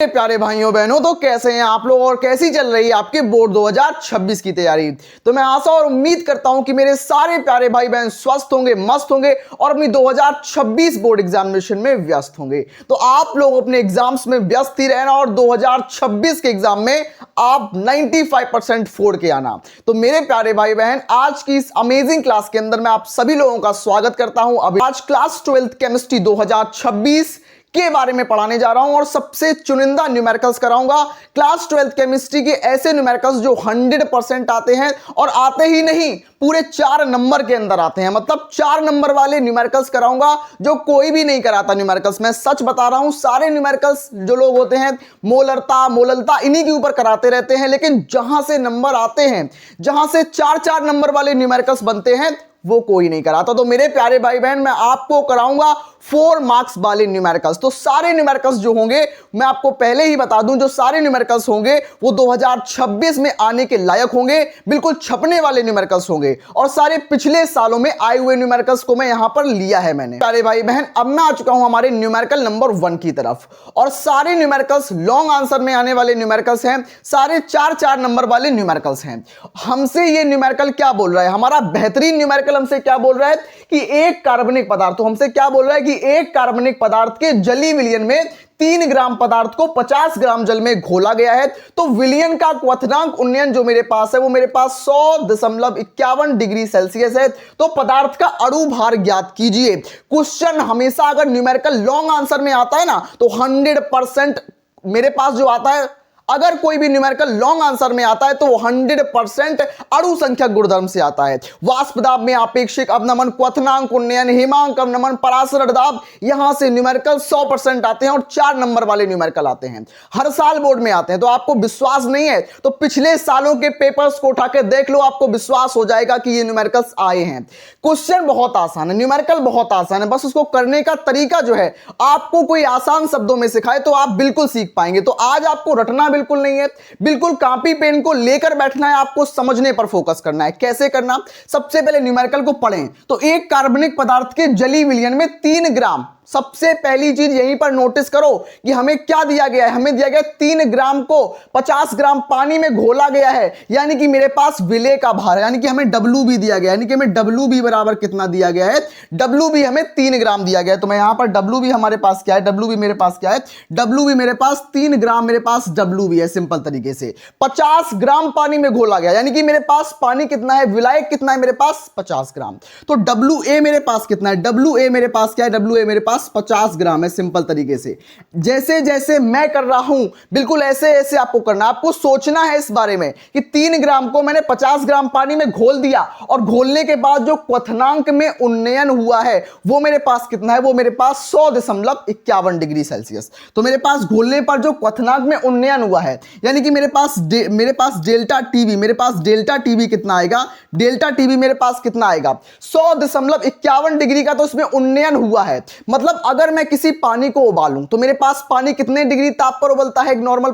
प्यारे भाइयों बहनों, तो कैसे हैं आप लोग और कैसी चल रही है आपके बोर्ड 2026 की तैयारी। तो मैं आशा और उम्मीद करता हूं कि मेरे सारे प्यारे भाई बहन स्वस्थ होंगे, मस्त होंगे और अपनी 2026 बोर्ड एग्जामिनेशन में व्यस्त होंगे। तो आप लोग अपने एग्जाम्स में व्यस्त ही रहना और 2026 के एग्जाम में आप 95% फोड़ के आना। तो मेरे प्यारे भाई बहन, आज की इस अमेजिंग क्लास के अंदर मैं आप सभी लोगों का स्वागत करता हूं। अभी आज क्लास 12th केमिस्ट्री 2026 के बारे में पढ़ाने जा रहा हूं और सबसे चुनिंदा न्यूमेरिकल्स कराऊंगा। क्लास 12th केमिस्ट्री के ऐसे न्यूमेरिकल्स जो 100% आते हैं और आते ही नहीं, पूरे 4 नंबर के अंदर आते हैं। मतलब 4 नंबर वाले न्यूमेरिकल्स कराऊंगा जो कोई भी नहीं कराता न्यूमेरिकल्स। मैं सच बता रहा हूं, सारे न्यूमेरिकल्स जो लोग होते हैं मोलरता मोललता इन्हीं के ऊपर कराते रहते हैं, लेकिन जहां से नंबर आते हैं, जहां से 4-4 नंबर वाले न्यूमेरिकल्स बनते हैं, वो कोई नहीं कराता। तो मेरे प्यारे भाई बहन, मैं आपको कराऊंगा 4 मार्क्स वाले न्यूमेरिकल्स। तो सारे न्यूमेरिकल्स जो होंगे, मैं आपको पहले ही बता दूं, जो सारे न्यूमेरिकल्स होंगे वो 2026 में आने के लायक होंगे, बिल्कुल छपने वाले न्यूमेरिकल्स होंगे। और सारे पिछले सालों में आए हुए न्यूमेरिकल्स को मैं यहां पर लिया है मैंने। प्यारे भाई बहन, अब मैं आ चुका हूं हमारे न्यूमेरिकल नंबर 1 की तरफ। और सारे न्यूमेरिकल्स लॉन्ग आंसर में आने वाले न्यूमेरिकल्स हैं, सारे 4-4 नंबर वाले न्यूमेरिकल्स हैं। हमसे ये न्यूमेरिकल क्या बोल रहा है, हमारा बेहतरीन न्यूमेरिकल हमसे क्या बोल रहा है कि एक कार्बनिक पदार्थ, तो हमसे क्या बोल रहा है कि एक कार्बनिक पदार्थ के जली विलयन में 3 ग्राम पदार्थ को 50 ग्राम जल में घोला गया है। तो विलयन का क्वथनांक उन्नयन जो मेरे पास है वो मेरे पास 100.51 डिग्री सेल्सियस है। तो पदार्थ का अणु भार ज्ञात कीजिए। क्वेश्चन हमेशा अगर न्यूमेरिकल लॉन्ग आंसर में आता है ना, तो 100% मेरे पास जो आता है, अगर कोई भी न्यूमेरिकल लॉन्ग आंसर में आता है तो वो 100% अणु संख्या गुणधर्म से आता है। वाष्प दाब में आपेक्षिक अवनमन, क्वथनांक उन्नयन, हिमांक अवनमन, परासरण दाब, यहां से न्यूमेरिकल 100% आते हैं और 4 नंबर वाले न्यूमेरिकल आते हैं। हर साल बोर्ड में आते हैं। तो आपको विश्वास नहीं है तो पिछले सालों के पेपर्स को उठा के देख लो, आपको विश्वास हो जाएगा कि ये न्यूमेरिकल्स आए हैं। क्वेश्चन बहुत आसान है, न्यूमेरिकल बहुत आसान है, बस उसको करने का तरीका जो है आपको कोई आसान शब्दों में सिखाए तो आप बिल्कुल सीख पाएंगे। तो आज आपको रटना बिल्कुल नहीं है, बिल्कुल कॉपी पेन को लेकर बैठना है, आपको समझने पर फोकस करना है। कैसे करना, सबसे पहले न्यूमेरिकल को पढ़ें। तो एक कार्बनिक पदार्थ के जली विलयन में 3 ग्राम, सबसे पहली चीज यहीं पर नोटिस करो कि हमें क्या दिया गया है। हमें दिया गया 3 ग्राम को 50 ग्राम पानी में घोला गया है, यानी कि मेरे पास विलेय का भार है, यानी कि हमें WB दिया गया है, यानी कि हमें WB बराबर कितना दिया गया है, WB हमें 3 ग्राम दिया गया है। तो मैं यहां पर WB हमारे पास क्या है, WB मेरे पास क्या है, WB मेरे पास 3 ग्राम, मेरे पास WB है। सिंपल तरीके से 50 ग्राम पानी में घोला गया, यानी कि मेरे पास पानी कितना है, विलायक कितना है, मेरे पास 50 ग्राम। तो WA मेरे पास कितना है, WA मेरे पास क्या है, WA मेरे पास 50 ग्राम है। सिंपल तरीके से जैसे जैसे मैं कर रहा हूं, बिल्कुल ऐसे ऐसे आपको करना। आपको सोचना है इस बारे में कि 3 ग्राम को मैंने 50 ग्राम पानी में घोल दिया और घोलने के बाद जो क्वथनांक में उन्नयन हुआ है वो मेरे पास कितना है, वो मेरे पास 100.51 डिग्री सेल्सियस। तो मेरे पास घोलने पर जो क्वथनांक में उन्नयन हुआ है, यानी कि मेरे पास डेल्टा टीबी, मेरे पास डेल्टा टीबी कितना आएगा, डेल्टा टीबी मेरे पास कितना आएगा, 100.51 डिग्री का तो उसमें उन्नयन हुआ है। मतलब अगर मैं किसी पानी को उबालूं तो मेरे पास पानी कितने डिग्री ताप पर उबलता है, एक नॉर्मल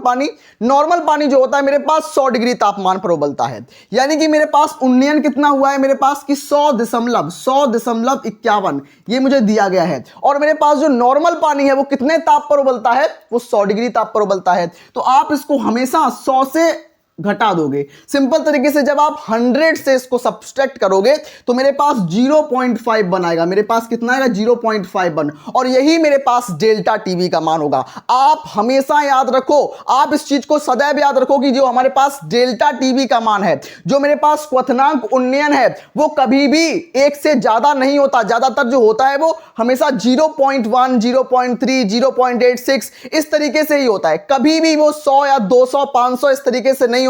पानी जो होता है मेरे पास 100 डिग्री तापमान पर उबलता है। यानी कि मेरे पास उन्नयन कितना हुआ है, मेरे पास कि 100.51 ये मुझे दिया गया है। और मेरे पास जो नॉर्मल पानी है वो कितने ताप पर उबलता है, वो 100 डिग्री ताप पर उबलता है। तो आप इसको हमेशा 100 से घटा दोगे। सिंपल तरीके से जब आप 100 से इसको सब्सट्रैक्ट करोगे तो मेरे पास 0.5 बनाएगा, मेरे पास कितना आएगा, 0.51, और यही मेरे पास डेल्टा टीबी का मान होगा। आप हमेशा याद रखो, आप इस चीज को सदैव याद रखो कि जो हमारे पास डेल्टा टीबी का मान है, जो मेरे पास क्वथनांक उन्नयन है, वो कभी भी 1 से ज्यादा नहीं होता। ज्यादातर जो होता है वो हमेशा 0.1, 0.3, 0.86 इस तरीके से ही होता है। कभी भी वो 100 या 200, 500 इस तरीके से नहीं होता।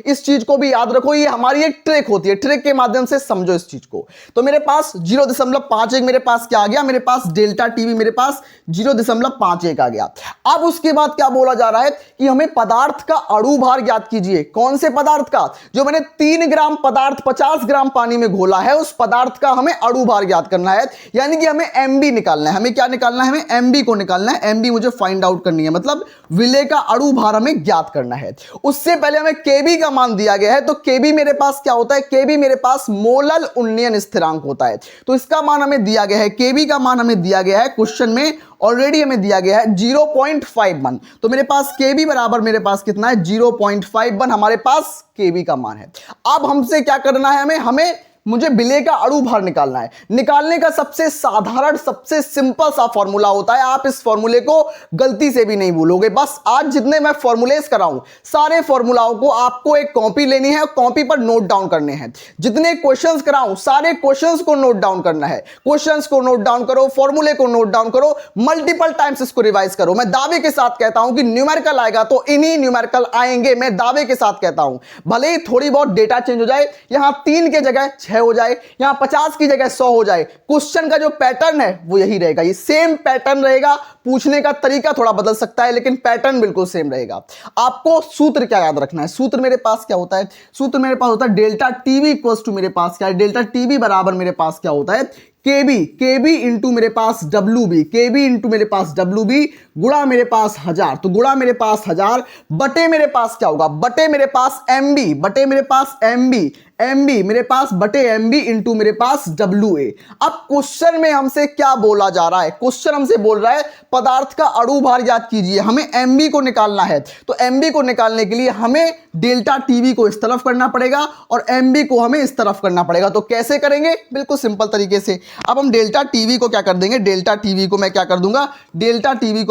इस चीज को भी याद रखो, ये हमारी एक ट्रिक होती है, ट्रिक के माध्यम से समझो इस चीज को। तो मेरे पास 0.51 मेरे पास क्या आ गया, मेरे पास डेल्टा टीबी मेरे पास 0.51 आ गया। अब उसके बाद क्या बोला जा रहा है कि हमें पदार्थ का अणु भार ज्ञात कीजिए। कौन से पदार्थ का, जो मैंने 3 ग्राम पदार्थ 50 ग्राम पानी में घोला है, उस पदार्थ का हमें अणु भार ज्ञात करना है। यानी कि हमें MB निकालना है। हमें क्या निकालना है, हमें MB को निकालना है। MB मुझे फाइंड आउट करनी है, मतलब विलेय का अणु भार हमें ज्ञात करना है। उससे पहले हमें केबी का मान दिया गया है, तो केबी मेरे पास क्या होता है, केबी मेरे पास मोलल उन्नयन स्थिरांक होता है। तो इसका मान हमें दिया गया है, केबी का मान हमें दिया गया है क्वेश्चन में, ऑलरेडी हमें दिया गया है 0.51। तो मेरे पास केबी बराबर मेरे पास कितना है, 0.51 हमारे पास केबी का मान है। अब हमसे क्या करना है, हमें मुझे विलेय का अणु भार निकालना है। निकालने का सबसे साधारण सबसे सिंपल सा फॉर्मूला होता है, आप इस फॉर्मूले को गलती से भी नहीं भूलोगे। बस आज जितने मैं फॉर्मूलेस कराऊं सारे फॉर्मूलाओं को आपको एक कॉपी लेनी है, कॉपी पर नोट डाउन करने हैं। जितने क्वेश्चंस कराऊं सारे क्वेश्चंस को नोट डाउन करना है, क्वेश्चंस को नोट डाउन करो, फॉर्मूले को नोट डाउन करो, मल्टीपल टाइम्स इसको रिवाइज करो। मैं दावे के साथ कहता हूं कि न्यूमेरिकल आएगा तो इन्हीं न्यूमेरिकल आएंगे, मैं दावे के साथ कहता हूं। भले ही थोड़ी बहुत डेटा चेंज हो जाए, यहां 3 के जगह 6 हो जाए, यहां 50 की जगह 100 हो जाए, क्वेश्चन का जो पैटर्न है वो यही रहेगा, ये सेम पैटर्न रहेगा। पूछने का तरीका थोड़ा बदल सकता है लेकिन पैटर्न बिल्कुल सेम रहेगा। आपको सूत्र क्या याद रखना है, सूत्र मेरे पास क्या होता है, सूत्र मेरे पास होता है डेल्टा टीवी इक्वल्स टू मेरे पास क्या है, डेल्टा टीवी बराबर मेरे पास क्या होता है, केबी इंटू मेरे पास डब्ल्यू केबी इंटू मेरे पास डब्ल्यू गुणा मेरे पास 1000, तो गुणा मेरे पास 1000 बटे मेरे पास क्या होगा, बटे मेरे पास एमबी मेरे पास बटे एमबी इंटू मेरे पास डब्ल्यू ए। अब क्वेश्चन में हमसे क्या बोला जा रहा है, क्वेश्चन हमसे बोल रहा है पदार्थ का अणु भार याद कीजिए, हमें एमबी को निकालना है। तो एमबी को निकालने के लिए हमें डेल्टा टीवी को इस तरफ करना पड़ेगा और एमबी को हमें इस तरफ करना पड़ेगा। तो कैसे करेंगे, बिल्कुल सिंपल तरीके से। अब हम डेल्टा टीवी को क्या कर देंगे, डेल्टा टीवी को मैं क्या कर दूंगा, डेल्टा टीवी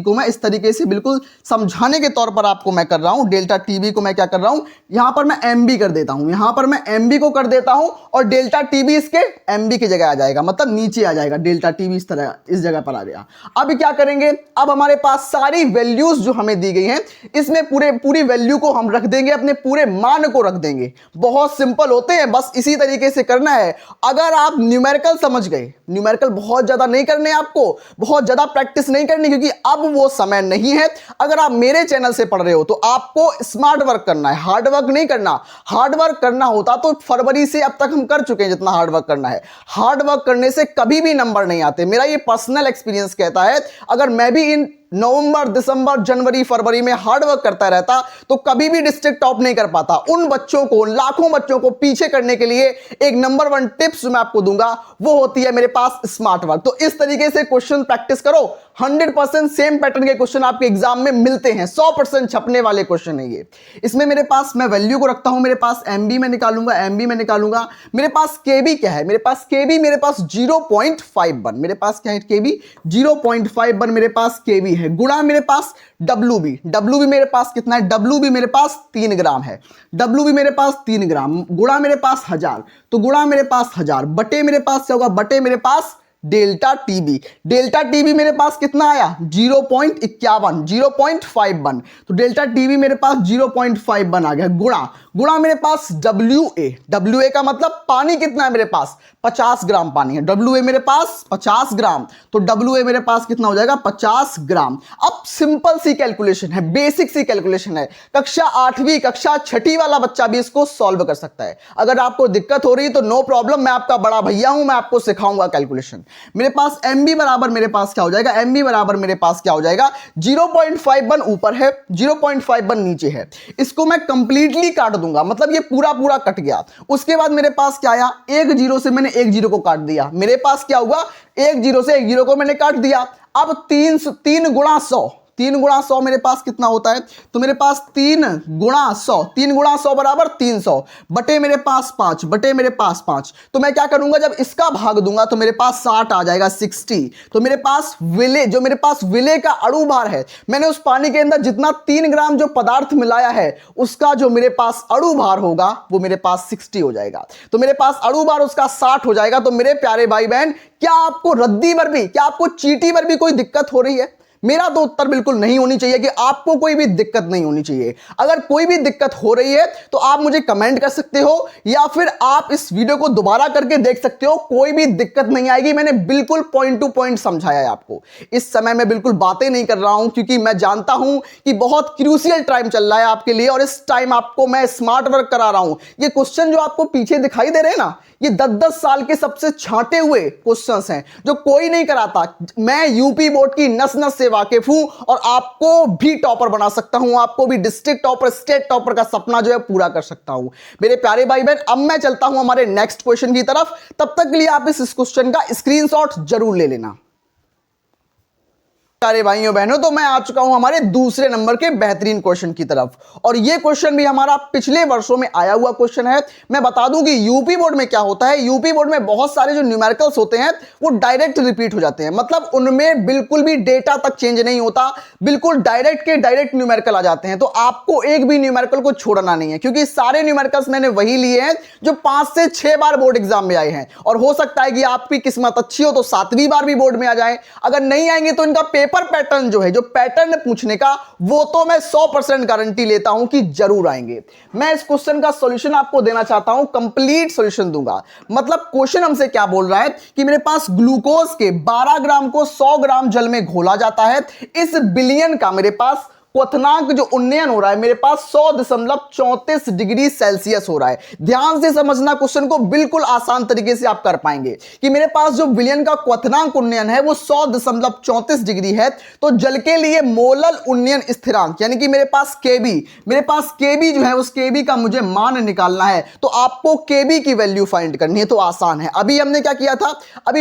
को मैं इस तरीके से बिल्कुल समझाने के तौर पर आपको मैं कर रहा हूं। डेल्टा टीवी को मैं क्या कर रहा हूं, यहां पर मैं एमबी कर देता हूं, यहां पर मैं एमबी को कर देता हूं और डेल्टा टीवी इसके एमबी की जगह आ जाएगा, मतलब नीचे आ जाएगा, डेल्टा टीवी इस तरह इस जगह पर आ गया। अब क्या करेंगे, अब हमारे पास सारी वैल्यूज जो हमें दी गई हैं इसमें पूरी वैल्यू को हम रख देंगे, अपने पूरे मान को रख देंगे। बहुत सिंपल होते हैं, बस इसी तरीके से करना है। अगर आप न्यूमेरिकल समझ गए, न्यूमेरिकल बहुत ज्यादा नहीं करने, आपको बहुत ज्यादा प्रैक्टिस नहीं करनी क्योंकि अब वो समय नहीं है। अगर आप मेरे चैनल से पढ़ रहे हो तो आपको स्मार्ट वर्क करना है, हार्ड वर्क नहीं करना। हार्ड वर्क करना होता तो फरवरी से अब तक हम कर चुके हैं जितना हार्ड वर्क करना है। हार्ड वर्क करने से कभी भी नंबर नहीं आते, मेरा ये पर्सनल एक्सपीरियंस कहता है। अगर मैं भी इन नवंबर, दिसंबर, जनवरी, फरवरी में हार्ड वर्क करता रहता तो कभी भी डिस्ट्रिक्ट टॉप नहीं कर पाता। उन बच्चों को, लाखों बच्चों को पीछे करने के लिए एक नंबर 1 टिप्स मैं आपको दूंगा, वो होती है मेरे पास स्मार्ट वर्क। तो इस तरीके से क्वेश्चन प्रैक्टिस करो, 100% सेम पैटर्न के क्वेश्चन आपके एग्जाम में मिलते हैं, 100% छपने वाले क्वेश्चन है ये। इसमें मेरे पास मैं वैल्यू को रखता हूं, मेरे पास एमबी में निकालूंगा, मेरे पास केबी क्या है, मेरे पास केबी मेरे पास 0.51, मेरे पास क्या है केबी 0.51 मेरे पास केबी है, गुणा मेरे पास डब्ल्यू मेरे पास कितना है, डब्ल्यू मेरे पास 3 ग्राम है, डब्ल्यू मेरे पास 3 ग्राम, गुणा मेरे पास 1000, तो गुणा मेरे पास 1000 बटे मेरे पास क्या होगा, बटे मेरे पास डेल्टा टीबी मेरे पास कितना आया 0.51 तो डेल्टा टीबी मेरे पास 0.51 आ गया, गुणा मेरे पास डब्ल्यू ए का मतलब पानी कितना है मेरे पास 50 ग्राम पानी है, डब्ल्यू ए मेरे पास 50 ग्राम, तो डब्ल्यू ए मेरे पास कितना हो जाएगा 50 ग्राम। अब सिंपल सी कैलकुलेशन है, बेसिक सी कैलकुलेशन है, कक्षा 8वीं कक्षा 6ठी वाला बच्चा भी इसको सॉल्व कर सकता है। अगर आपको दिक्कत हो रही है तो नो प्रॉब्लम, मैं आपका बड़ा भैया हूं, मैं आपको सिखाऊंगा कैलकुलेशन। मेरे पास एमबी बराबर मेरे पास क्या हो जाएगा, एमबी बराबर मेरे पास क्या हो जाएगा 0.51 ऊपर है, 0.51 नीचे है, इसको मैं कंप्लीटली काट दूंगा, मतलब ये पूरा कट गया। उसके बाद मेरे पास क्या आया, एक जीरो से मैंने एक जीरो को काट दिया, मेरे पास क्या हुआ एक जीरो से एक जीरो को मैंने काट दिया। अब 3 गुणा 100 मेरे पास कितना होता है, तो मेरे पास 3 गुणा 100 बराबर 300 बटे मेरे पास 5, तो मैं क्या करूंगा जब इसका भाग दूंगा तो मेरे पास 60 आ जाएगा 60। तो मेरे पास विलेय का अणु भार है, मैंने उस पानी के अंदर जितना 3 ग्राम जो पदार्थ मिलाया है उसका जो मेरे पास अणु भार होगा वो मेरे पास 60 हो जाएगा, तो मेरे पास अणु भार उसका 60 हो जाएगा। तो मेरे प्यारे भाई बहन, क्या आपको रद्दी पर भी, क्या आपको चीटी पर भी कोई दिक्कत हो रही है? मेरा तो उत्तर बिल्कुल नहीं होनी चाहिए कि आपको कोई भी दिक्कत नहीं होनी चाहिए। अगर कोई भी दिक्कत हो रही है तो आप मुझे कमेंट कर सकते हो या फिर आप इस वीडियो को दोबारा करके देख सकते हो, कोई भी दिक्कत नहीं आएगी। मैंने बिल्कुल पॉइंट टू पॉइंट समझाया है आपको। इस समय मैं बिल्कुल बातें नहीं कर रहा हूं क्योंकि मैं जानता हूं कि बहुत क्रूशियल टाइम चल रहा है आपके लिए और इस टाइम आपको मैं स्मार्ट वर्क करा रहा हूं। ये क्वेश्चन जो आपको पीछे दिखाई दे रहे हैं ना, ये 10-10 साल के सबसे छांटे हुए क्वेश्चंस हैं जो कोई नहीं कराता। मैं यूपी बोर्ड की नस नस से वाकिफ हूं और आपको भी टॉपर बना सकता हूं, आपको भी डिस्ट्रिक्ट टॉपर, स्टेट टॉपर का सपना जो है पूरा कर सकता हूं। मेरे प्यारे भाई बहन, अब मैं चलता हूं हमारे नेक्स्ट क्वेश्चन की तरफ। तब तक के लिए आप इस क्वेश्चन का स्क्रीनशॉट जरूर ले लेना। प्यारे भाइयों बहनों, तो मैं आ चुका हूं हमारे दूसरे नंबर के बेहतरीन क्वेश्चन की तरफ, और यह क्वेश्चन भी हमारा पिछले वर्षों में आया हुआ क्वेश्चन है। मैं बता दूं कि यूपी बोर्ड में क्या होता है, यूपी बोर्ड में बहुत सारे जो न्यूमेरिकल्स होते हैं वो डायरेक्ट रिपीट हो जाते हैं, मतलब उनमें बिल्कुल भी डेटा तक चेंज नहीं होता, बिल्कुल डायरेक्ट के डायरेक्ट न्यूमेरिकल आ जाते हैं। तो आपको एक भी न्यूमेरिकल को छोड़ना नहीं है, क्योंकि सारे न्यूमेरिकल्स मैंने वही लिए हैं जो 5 से 6 बार बोर्ड एग्जाम में आए हैं, और हो सकता है कि आपकी किस्मत अच्छी हो तो 7वीं बार भी बोर्ड में आ जाए। अगर नहीं आएंगे तो इनका पेपर पैटर्न जो है, जो पैटर्न पूछने का, वो तो मैं 100% गारंटी लेता हूं कि जरूर आएंगे। मैं इस क्वेश्चन का सॉल्यूशन आपको देना चाहता हूं, कंप्लीट सॉल्यूशन दूंगा। मतलब क्वेश्चन हमसे क्या बोल रहा है कि मेरे पास ग्लूकोज के 12 ग्राम को 100 ग्राम जल में घोला जाता है। इस बिलियन का मेरे पास क्वथनांक जो उन्नयन हो रहा है मेरे पास 100.34 डिग्री सेल्सियस हो रहा है। ध्यान से समझना क्वेश्चन को, बिल्कुल आसान तरीके से आप कर पाएंगे कि मेरे पास जो विलयन का क्वथनांक उन्नयन है वो 100.34 डिग्री है। तो जल के लिए मोलल उन्नयन स्थिरांक यानी कि मेरे पास केबी जो है, उस केबी का मुझे मान निकालना है। तो आपको केबी की वैल्यू फाइंड करनी है, तो आसान है। अभी हमने क्या किया था, अभी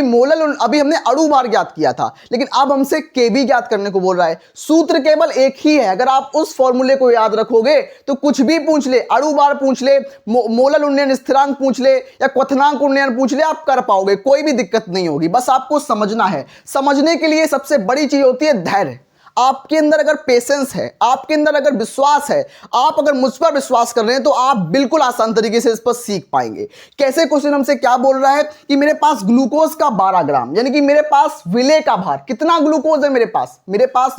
हमने अणु भार ज्ञात किया था, लेकिन अब हमसे केबी ज्ञात करने को बोल रहा है। सूत्र केवल एक ही है, अगर आप उस फॉर्मूले को याद रखोगे तो कुछ भी पूछ ले, अणु भार पूछ ले, मोलल उन्नयन स्थिरांक पूछ ले या क्वथनांक उन्नयन पूछ ले, आप कर पाओगे, कोई भी दिक्कत नहीं होगी। बस आपको समझना है। समझने के लिए सबसे बड़ी चीज होती है धैर्य। आपके अंदर अगर पेशेंस है, आपके अंदर अगर विश्वास है, आप अगर मुझ पर विश्वास कर रहे हैं तो आप बिल्कुल आसान तरीके से इस पर सीख पाएंगे। कैसे क्वेश्चन हमसे क्या बोल रहा है कि मेरे पास ग्लूकोज का 12 ग्राम यानी कि मेरे पास विलेय का भार, कितना ग्लूकोज है मेरे पास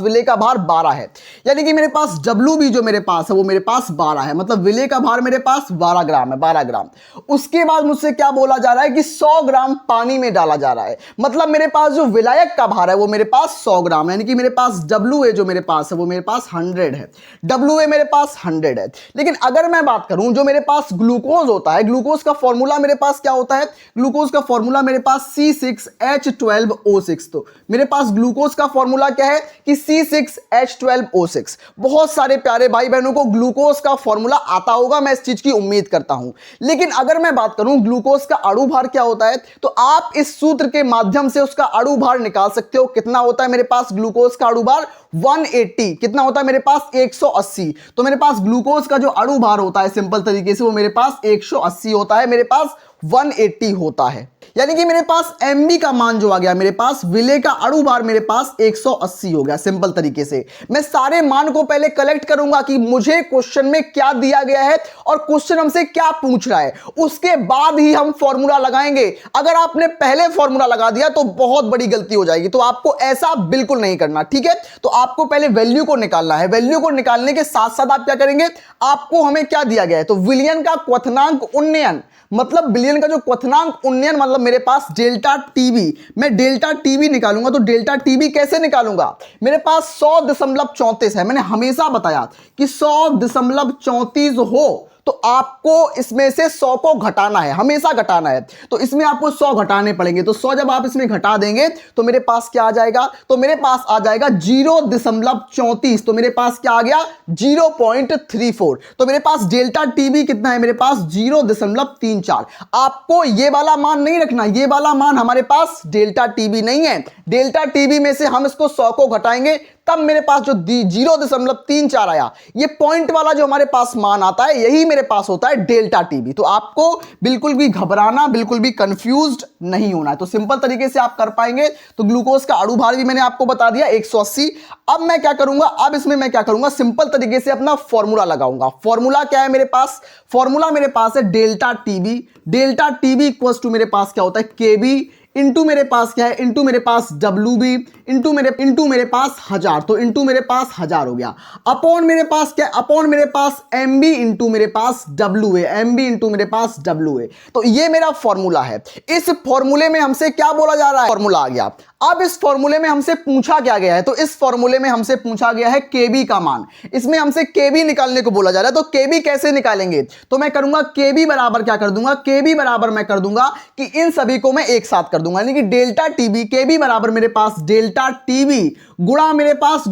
विलेय का भार 12 है, यानी कि मेरे पास WB जो मेरे पास है वो मेरे पास 12 है, मतलब विलेय का भार मेरे पास 12 ग्राम है, 12 ग्राम। उसके बाद मुझसे क्या बोला जा रहा है कि 100 ग्राम पानी में डाला जा रहा है, मतलब मेरे पास जो विलायक का भार है वो मेरे पास 100 ग्राम, यानी कि मेरे पास WA जो मेरे पास है वो मेरे पास 100 है, WA मेरे पास 100 है। लेकिन अगर मैं बात करूं जो मेरे पास ग्लूकोज होता है, ग्लूकोज का फॉर्मूला मेरे पास क्या होता है, ग्लूकोज का फॉर्मूला मेरे पास C6H12O6। तो मेरे पास ग्लूकोज का फॉर्मूला क्या है कि C6H12O6। बहुत सारे प्यारे भाई बहनों को ग्लूकोज का फॉर्मूला आता होगा, मैं इस चीज की उम्मीद करता हूं। लेकिन अगर मैं बात करूं ग्लूकोज का अणु भार क्या होता है, तो आप इस सूत्र के माध्यम से उसका अणु भार निकाल सकते हो। कितना होता है मेरे पास ग्लूकोज का अणु भार 180, कितना होता है मेरे पास 180। तो मेरे पास ग्लूकोज का जो अणु भार होता है सिंपल तरीके से वो मेरे पास 180 होता है, मेरे पास 180 होता है, यानी कि मेरे पास MB का मान जो आ गया मेरे पास, विलेय का अणु भार मेरे पास 180 हो गया। सिंपल तरीके से मैं सारे मान को पहले कलेक्ट करूंगा कि मुझे क्वेश्चन में क्या दिया गया है और क्वेश्चन हमसे क्या पूछ रहा है, उसके बाद ही हम फॉर्मूला लगाएंगे। अगर आपने पहले फॉर्मूला लगा दिया तो बहुत बड़ी गलती हो जाएगी, तो आपको ऐसा बिल्कुल नहीं करना, ठीक है। तो आपको पहले वैल्यू को निकालना है, वैल्यू को निकालने के साथ साथ आप क्या करेंगे, आपको हमें क्या दिया गया है, तो विलयन का क्वथनांक उन्नयन, मतलब विलयन का जो क्वथनांक उन्नयन, मतलब मेरे पास डेल्टा टीबी, मैं डेल्टा टीबी निकालूंगा। तो डेल्टा टीबी कैसे निकालूंगा, मेरे पास 100.34 है, मैंने हमेशा बताया कि 100.34 हो तो आपको इसमें से 100 को घटाना है, हमेशा घटाना है। तो इसमें आपको 100 घटाने पड़ेंगे, तो 100 जब आप इसमें घटा देंगे तो मेरे पास क्या आ जाएगा, तो मेरे पास आ जाएगा 0.34। तो मेरे पास क्या आ गया 0.34। तो मेरे पास डेल्टा टीबी कितना है, मेरे पास 0.34। आपको ये वाला मान नहीं रखना, ये वाला मान हमारे पास डेल्टा टीबी नहीं है। डेल्टा टीबी में से हम इसको 100 को घटाएंगे तब मेरे पास जो 0.34 आया, ये पॉइंट वाला जो हमारे पास मान आता है यही मेरे पास होता है डेल्टा टीबी। तो आपको बिल्कुल भी घबराना, बिल्कुल भी कंफ्यूज्ड नहीं होना है, तो सिंपल तरीके से आप कर पाएंगे। तो ग्लूकोज का अणु भार भी मैंने आपको बता दिया 180। अब मैं क्या करूंगा, अब इसमें मैं क्या करूंगा, सिंपल तरीके से अपना फॉर्मूला लगाऊंगा। फॉर्मूला क्या है मेरे पास, फॉर्मूला मेरे पास है delta TB. Delta TB equals to मेरे पास क्या होता है केबी, इंटू मेरे पास क्या है, इंटू मेरे पास WB, इंटू मेरे पास 1000, तो इंटू मेरे पास 1000 हो गया। अपॉन मेरे पास क्या, अपॉन मेरे पास MB इंटू मेरे पास WA, MB इंटू मेरे पास WA। तो ये मेरा फॉर्मूला है। इस फॉर्मूले में हमसे क्या बोला जा रहा है, फॉर्मूला आ गया। अब इस फॉर्मूले में हमसे पूछा क्या गया है, तो इस फॉर्मूले में हमसे पूछा गया है केबी का मान। इसमें हमसे केबी निकालने को बोला जा रहा है, तो केबी कैसे निकालेंगे, तो मैं करूंगा केबी बराबर क्या कर दूंगा, केबी बराबर मैं कर दूंगा कि इन सभी को मैं एक साथ कर दूंगा, यानी कि डेल्टा टीबी, केबी बराबर मेरे पास डेल्टा टीबी गुणा मेरे पास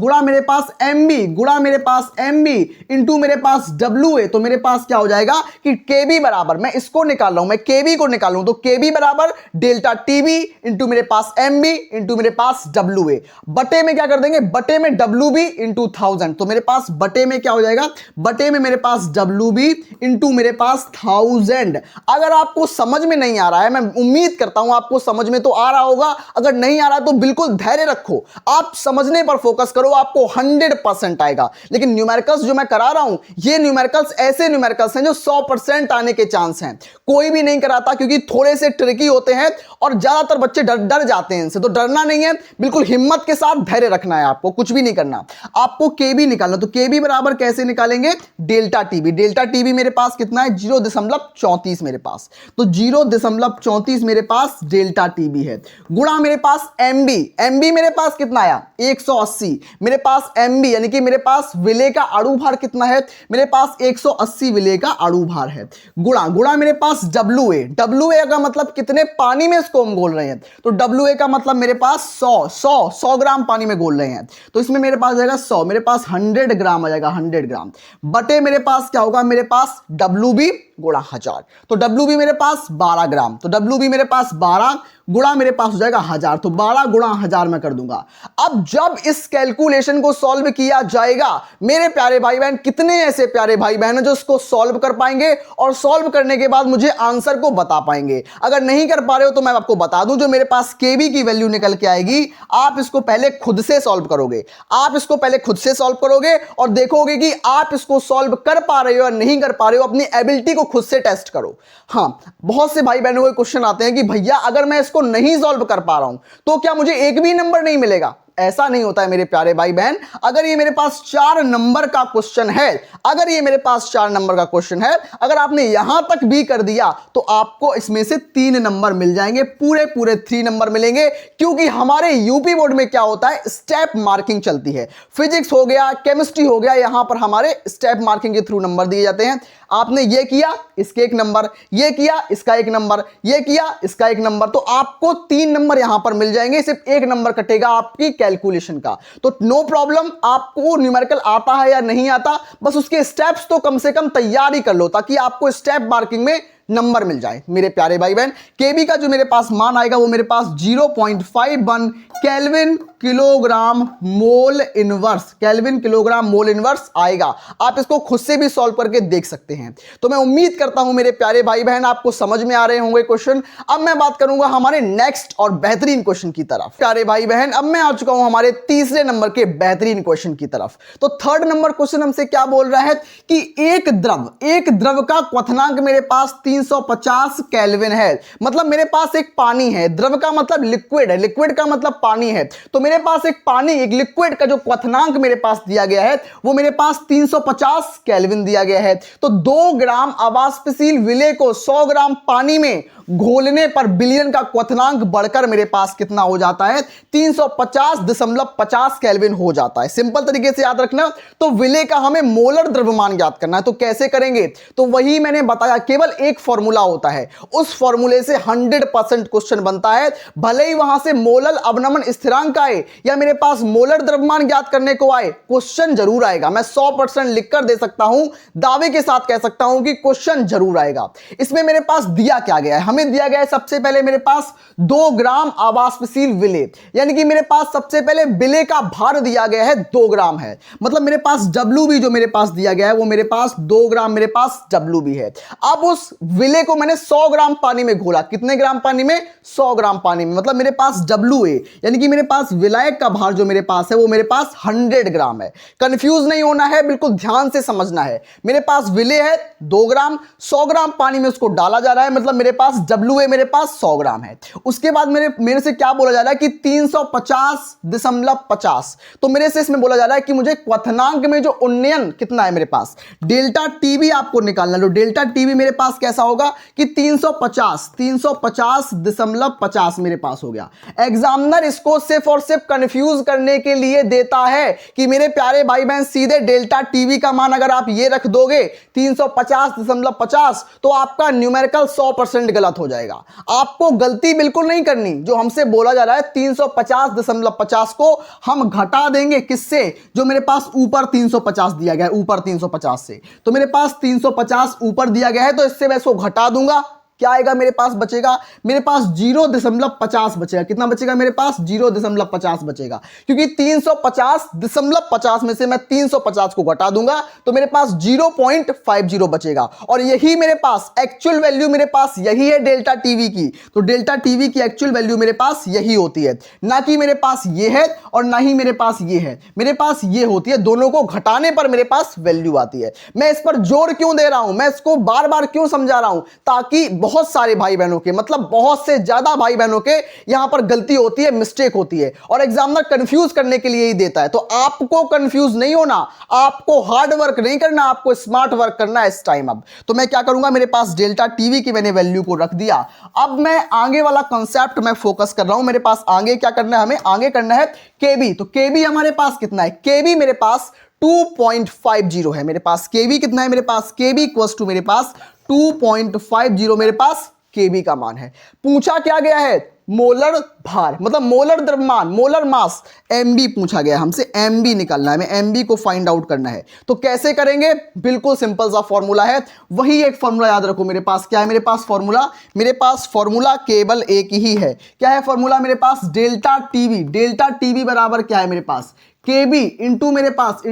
एमबी गुणा मेरे पास एमबी इंटू मेरे पास डब्ल्यू ए। तो मेरे पास क्या हो जाएगा कि केबी बराबर, मैं इसको निकाल रहा हूं, मैं केबी को निकाल रहा हूं, तो केबी बराबर डेल्टा टीबी इंटू मेरे पास एमबी इंटू मेरे पास डब्ल्यू ए, बटे में क्या कर देंगे, बटे में डब्ल्यू बी इंटू 1000। तो मेरे पास बटे में क्या हो जाएगा, बटे में मेरे पास डब्ल्यू बी इंटू मेरे पास 1000। अगर आपको समझ में नहीं आ रहा है, मैं उम्मीद करता हूं आपको समझ में तो आ रहा होगा, अगर नहीं आ रहा तो बिल्कुल धैर्य रखो, आप समझने पर फोकस करो, आपको 100% आएगा। लेकिन न्यूमेरिकल्स जो मैं करा रहा हूं, ये न्यूमेरिकल्स ऐसे न्यूमेरिकल्स हैं जो 100% आने के चांस हैं। कोई भी नहीं कराता क्योंकि थोड़े से ट्रिकी होते हैं और ज्यादातर बच्चे डर जाते हैं इनसे, तो डरना नहीं है, बिल्कुल हिम्मत के साथ धैर्य रखना है, आपको कुछ भी नहीं करना, आपको केबी निकालना। तो केबी बराबर कैसे निकालेंगे, डेल्टा टीबी, डेल्टा टीबी मेरे पास कितना है 0.34 मेरे पास, तो 0.34 मेरे पास डेल्टा टीबी है, गुणा मेरे पास एमबी, एमबी मेरे पास कितना आया 180 मेरे पास एमबी, यानी कि मेरे पास विलेय का अणु भार कितना है, मेरे पास 180 विलेय का अणु भार है, गुणा मेरे पास डब्ल्यू ए, डब्ल्यू ए का मतलब कितने पानी में इसको हम घोल रहे हैं, तो डब्ल्यू ए का मतलब मेरे पास 100 ग्राम पानी में घोल रहे हैं, तो इसमें मेरे पास जाएगा 100, मेरे पास 100 ग्राम आ जाएगा, 100 ग्राम बटे मेरे पास क्या होगा, मेरे पास डब्ल्यू बी गुणा 1000, तो डब्ल्यू बी मेरे पास 12 ग्राम, तो डब्ल्यू बी मेरे पास 12 गुणा मेरे पास हो जाएगा 1000, तो 12 गुणा 1000 में कर दूंगा। अब जब इस कैलकुलेशन को सॉल्व किया जाएगा, मेरे प्यारे भाई बहन, कितने ऐसे प्यारे भाई बहन हैं जो इसको सॉल्व कर पाएंगे और सॉल्व करने के बाद मुझे आंसर को बता पाएंगे। अगर नहीं कर पा रहे हो तो मैं आपको बता दूं, जो मेरे पास केबी की वैल्यू निकल के आएगी, आप इसको पहले खुद से सॉल्व करोगे, आप इसको पहले खुद से सॉल्व करोगे और देखोगे कि आप इसको सॉल्व कर पा रहे हो या नहीं कर पा रहे हो, अपनी एबिलिटी को खुद से टेस्ट करो। हाँ, बहुत से भाई बहनों को क्वेश्चन आते हैं कि भैया अगर मैं इसको नहीं सॉल्व कर पा रहा हूं तो क्या मुझे एक भी नंबर नहीं मिलेगा। ऐसा नहीं होता है मेरे प्यारे भाई बहन, अगर ये मेरे पास 4 नंबर का क्वेश्चन है, अगर ये मेरे पास 4 नंबर का क्वेश्चन है, अगर आपने यहां तक भी कर दिया तो आपको इसमें से 3 नंबर मिल जाएंगे, पूरे 3 नंबर मिलेंगे, क्योंकि हमारे यूपी बोर्ड में क्या होता है, स्टेप मार्किंग चलती है। फिजिक्स हो गया, केमिस्ट्री हो गया, यहां पर हमारे स्टेप मार्किंग के थ्रू नंबर दिए जाते हैं। आपने ये किया, इसके 1 नंबर, ये किया, इसका 1 नंबर, ये किया, इसका 1 नंबर, तो आपको 3 नंबर यहां पर मिल जाएंगे, सिर्फ 1 नंबर कटेगा आपकी कैलकुलेशन का। तो नो प्रॉब्लम, आपको न्यूमेरिकल आता है या नहीं आता, बस उसके स्टेप्स तो कम से कम तैयारी कर लो ताकि आपको स्टेप मार्किंग में नंबर मिल जाए। मेरे प्यारे भाई बहन, केबी का जो मेरे पास मान आएगा वो मेरे पास 0.51 kelvin kilogram mole inverse, kelvin kilogram mole inverse आएगा। आप इसको खुद से भी सॉल्व करके देख सकते हैं। तो मैं उम्मीद करता हूं मेरे प्यारे भाई बहन आपको समझ में आ रहे होंगे क्वेश्चन। अब मैं बात करूंगा हमारे नेक्स्ट और बेहतरीन क्वेश्चन की तरफ। प्यारे भाई बहन, अब मैं आ चुका हूं हमारे तीसरे नंबर के बेहतरीन क्वेश्चन की तरफ। तो थर्ड नंबर क्वेश्चन हमसे क्या बोल रहा है कि एक द्रव का क्वथनांक मेरे पास 350 केल्विन है। मतलब मेरे पास एक पानी है, द्रव का मतलब लिक्विड है, लिक्विड का मतलब पानी है। तो मेरे पास एक पानी, एक लिक्विड का जो क्वथनांक मेरे पास दिया गया है वो मेरे पास 350 केल्विन दिया गया है। तो 2 ग्राम अवाष्पशील विलेय को 100 ग्राम पानी में घोलने पर बिलियन का क्वथनांक बढ़कर मेरे पास कितना हो जाता है, 350.50 केल्विन हो जाता है। सिंपल तरीके से याद रखना। तो विलेय का हमें मोलर द्रव्यमान ज्ञात करना है। तो कैसे करेंगे, तो वही मैंने बताया, केवल एक फॉर्मूला होता है, उस फॉर्मूले से 100% क्वेश्चन बनता है। भले ही वहां से मोलर अवनमन स्थिरांक आए या मेरे पास मोलर द्रव्यमान ज्ञात करने को आए, क्वेश्चन जरूर आएगा। मैं 100% लिखकर दे सकता हूं, दावे के साथ कह सकता हूं कि क्वेश्चन जरूर आएगा। इसमें मेरे पास दिया क्या गया है, हमें दिया गया है सबसे पहले मेरे पास 2 ग्राम अवाष्पशील विलेय, यानी कि मेरे पास सबसे पहले विलेय का भार दिया गया है 2 ग्राम है। मतलब मेरे पास WB जो मेरे पास दिया गया है वो मेरे पास 2 ग्राम मेरे पास WB है। अब उस विलेय को मैंने 100 ग्राम पानी में घोला। कितने ग्राम पानी में, 100 ग्राम पानी में। मतलब मेरे पास WA यानी कि मेरे पास विलायक का भार जो मेरे पास है वो मेरे पास 100 ग्राम है। कंफ्यूज नहीं होना है, बिल्कुल ध्यान से समझना है। मेरे पास विलेय है 2 ग्राम, 100 ग्राम पानी में उसको डाला जा रहा है, मतलब मेरे पास WA मेरे पास 100 ग्राम है। उसके बाद मेरे से क्या बोला जा रहा है कि 350.50। तो मेरे से इसमें बोला जा रहा है कि मुझे क्वथनांक में जो उन्नयन कितना है मेरे पास, डेल्टा टीबी आपको निकालना है। डेल्टा टीबी मेरे पास कैसा होगा कि 350.50 मेरे पास हो गया। एग्जामिनर इसको सिर्फ और सिर्फ कंफ्यूज करने के लिए देता है कि मेरे प्यारे भाई बहन सीधे डेल्टा टीवी का मान अगर आप ये रख दोगे 350.50 तो आपका न्यूमेरिकल 100% गलत हो जाएगा। आपको गलती बिल्कुल नहीं करनी। जो हमसे बोला जा रहा है 350.50 को हम घटा देंगे किससे, जो मेरे पास ऊपर 350 दिया गया है, ऊपर 350 से। तो मेरे पास 350 ऊपर दिया गया है तो इससे मैं इसको घटा दूंगा। क्या आएगा मेरे पास बचेगा, मेरे पास 0.50 बचेगा। कितना बचेगा मेरे पास, 0.50 बचेगा, क्योंकि 350.50 में से मैं 350 को घटा दूंगा तो मेरे पास 0.50 बचेगा। और यही मेरे पास एक्चुअल वैल्यू मेरे पास यही है डेल्टा टीवी की। तो डेल्टा टीवी की एक्चुअल वैल्यू मेरे पास यही होती है, ना कि मेरे पास ये है और ना ही मेरे पास ये है, मेरे पास ये होती है। दोनों को घटाने पर मेरे पास वैल्यू आती है। मैं इस पर जोर क्यों दे रहा हूं, मैं इसको बार बार क्यों समझा रहा हूं, ताकि बहुत सारे भाई बहनों के, मतलब बहुत से ज्यादा भाई बहनों के यहां पर गलती होती है, मिस्टेक होती है, और एग्जामिनर कंफ्यूज करने के लिए ही देता है। तो आपको कंफ्यूज नहीं होना, आपको हार्ड वर्क नहीं करना, आपको स्मार्ट वर्क करना है इस टाइम। अब तो मैं क्या करूंगा, मेरे पास डेल्टा टीवी की मैंने वैल्यू को रख दिया। अब मैं आगे वाला कॉन्सेप्ट मैं फोकस कर रहा हूं। मेरे पास आगे क्या करना है, हमें आगे करना है केबी। तो केबी हमारे पास कितना है, केबी मेरे पास 2.50 है। मेरे पास केबी कितना है, मेरे पास केबी इक्वल्स टू मेरे पास 2.50 मेरे पास केबी का मान है। पूछा क्या गया है, मोलर भार, मतलब मोलर द्रव्यमान, मोलर मास, एमबी पूछा गया हमसे। एमबी निकालना है, हमें एमबी को फाइंड आउट करना है। तो कैसे करेंगे, बिल्कुल सिंपल सा फॉर्मूला है, वही एक फॉर्मूला याद रखो। मेरे पास क्या है, मेरे पास फॉर्मूला, मेरे पास फॉर्मूला केवल एक ही है। क्या है फॉर्मूला मेरे पास, डेल्टा टीवी। डेल्टा टीवी बराबर क्या है मेरे पास, केबी इंटू मेरे पास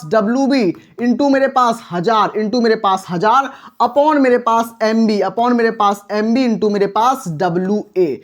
डब्ल्यू इंटू मेरे पास 1000 इंटू मेरे पास 1000 अपॉन मेरे पास एमबी इंटू मेरे पास डब्ल्यू ए।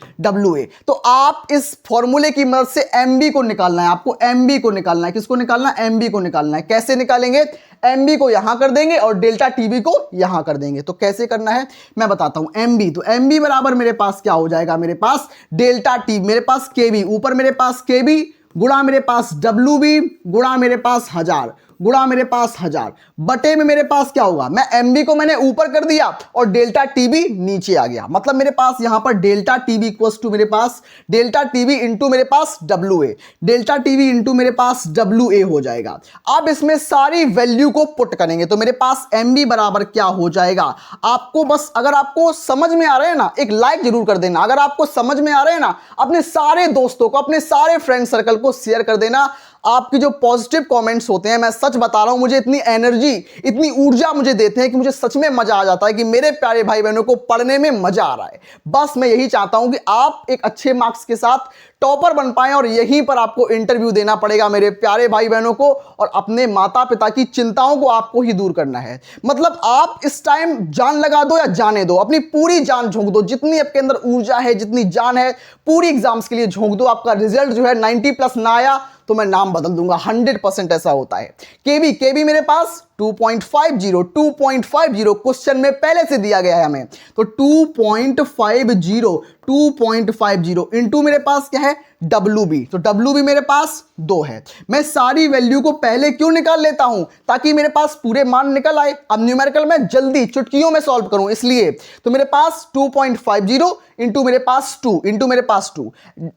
तो आप इस फॉर्मूले की मदद से एमबी को निकालना है, आपको एमबी को निकालना है। किसको निकालना है, एमबी को निकालना है। कैसे निकालेंगे, एमबी को यहां कर देंगे और डेल्टा टीबी को यहां कर देंगे। तो कैसे करना है मैं बताता हूं। एमबी, तो एमबी बराबर मेरे पास क्या हो जाएगा, मेरे पास डेल्टा टीबी, मेरे पास केबी, ऊपर मेरे पास केबी गुणा मेरे पास डब्ल्यू बी गुणा मेरे पास 1000 गुणा मेरे पास 1000 बटे में मेरे पास क्या होगा, मैं एमबी को मैंने ऊपर कर दिया और डेल्टा टीबी नीचे आ गया। मतलब मेरे पास यहां पर डेल्टा टीबी इक्वल्स टू मेरे पास डेल्टा टीबी इंटू मेरे पास W A, delta TB into मेरे पास डब्ल्यू ए हो जाएगा। अब इसमें सारी वैल्यू को पुट करेंगे तो मेरे पास एमबी बराबर क्या हो जाएगा। आपको बस, अगर आपको समझ में आ रहे हैं ना, एक लाइक जरूर कर देना। अगर आपको समझ में आ रहे हैं ना, अपने सारे दोस्तों को, अपने सारे फ्रेंड सर्कल को शेयर कर देना। आपकी जो पॉजिटिव कमेंट्स होते हैं, मैं सच बता रहा हूं, मुझे इतनी एनर्जी, इतनी ऊर्जा मुझे देते हैं कि मुझे सच में मजा आ जाता है कि मेरे प्यारे भाई बहनों को पढ़ने में मजा आ रहा है। बस मैं यही चाहता हूं कि आप एक अच्छे मार्क्स के साथ टॉपर बन पाएं और यहीं पर आपको इंटरव्यू देना पड़ेगा मेरे प्यारे भाई बहनों को, और अपने माता पिता की चिंताओं को आपको ही दूर करना है। मतलब आप इस टाइम जान लगा दो या जाने दो, अपनी पूरी जान झोंक दो, जितनी आपके अंदर ऊर्जा है, जितनी जान है, पूरी एग्जाम्स के लिए झोंक दो। आपका रिजल्ट जो है 90+ ना आया तो मैं नाम बदल दूंगा, 100% ऐसा होता है। केबी मेरे पास 2.50 क्वेश्चन में पहले से दिया गया है हमें, तो 2.50 इंटू मेरे पास क्या है डब्ल्यू बी, तो डब्ल्यू बी मेरे पास 2 है। मैं सारी वैल्यू को पहले क्यों निकाल लेता हूं, ताकि मेरे पास पूरे मान निकल आए। अब न्यूमेरिकल में जल्दी चुटकियों में सॉल्व करूं इसलिए, तो मेरे पास 2.50 इंटू मेरे पास 2 इंटू मेरे पास 2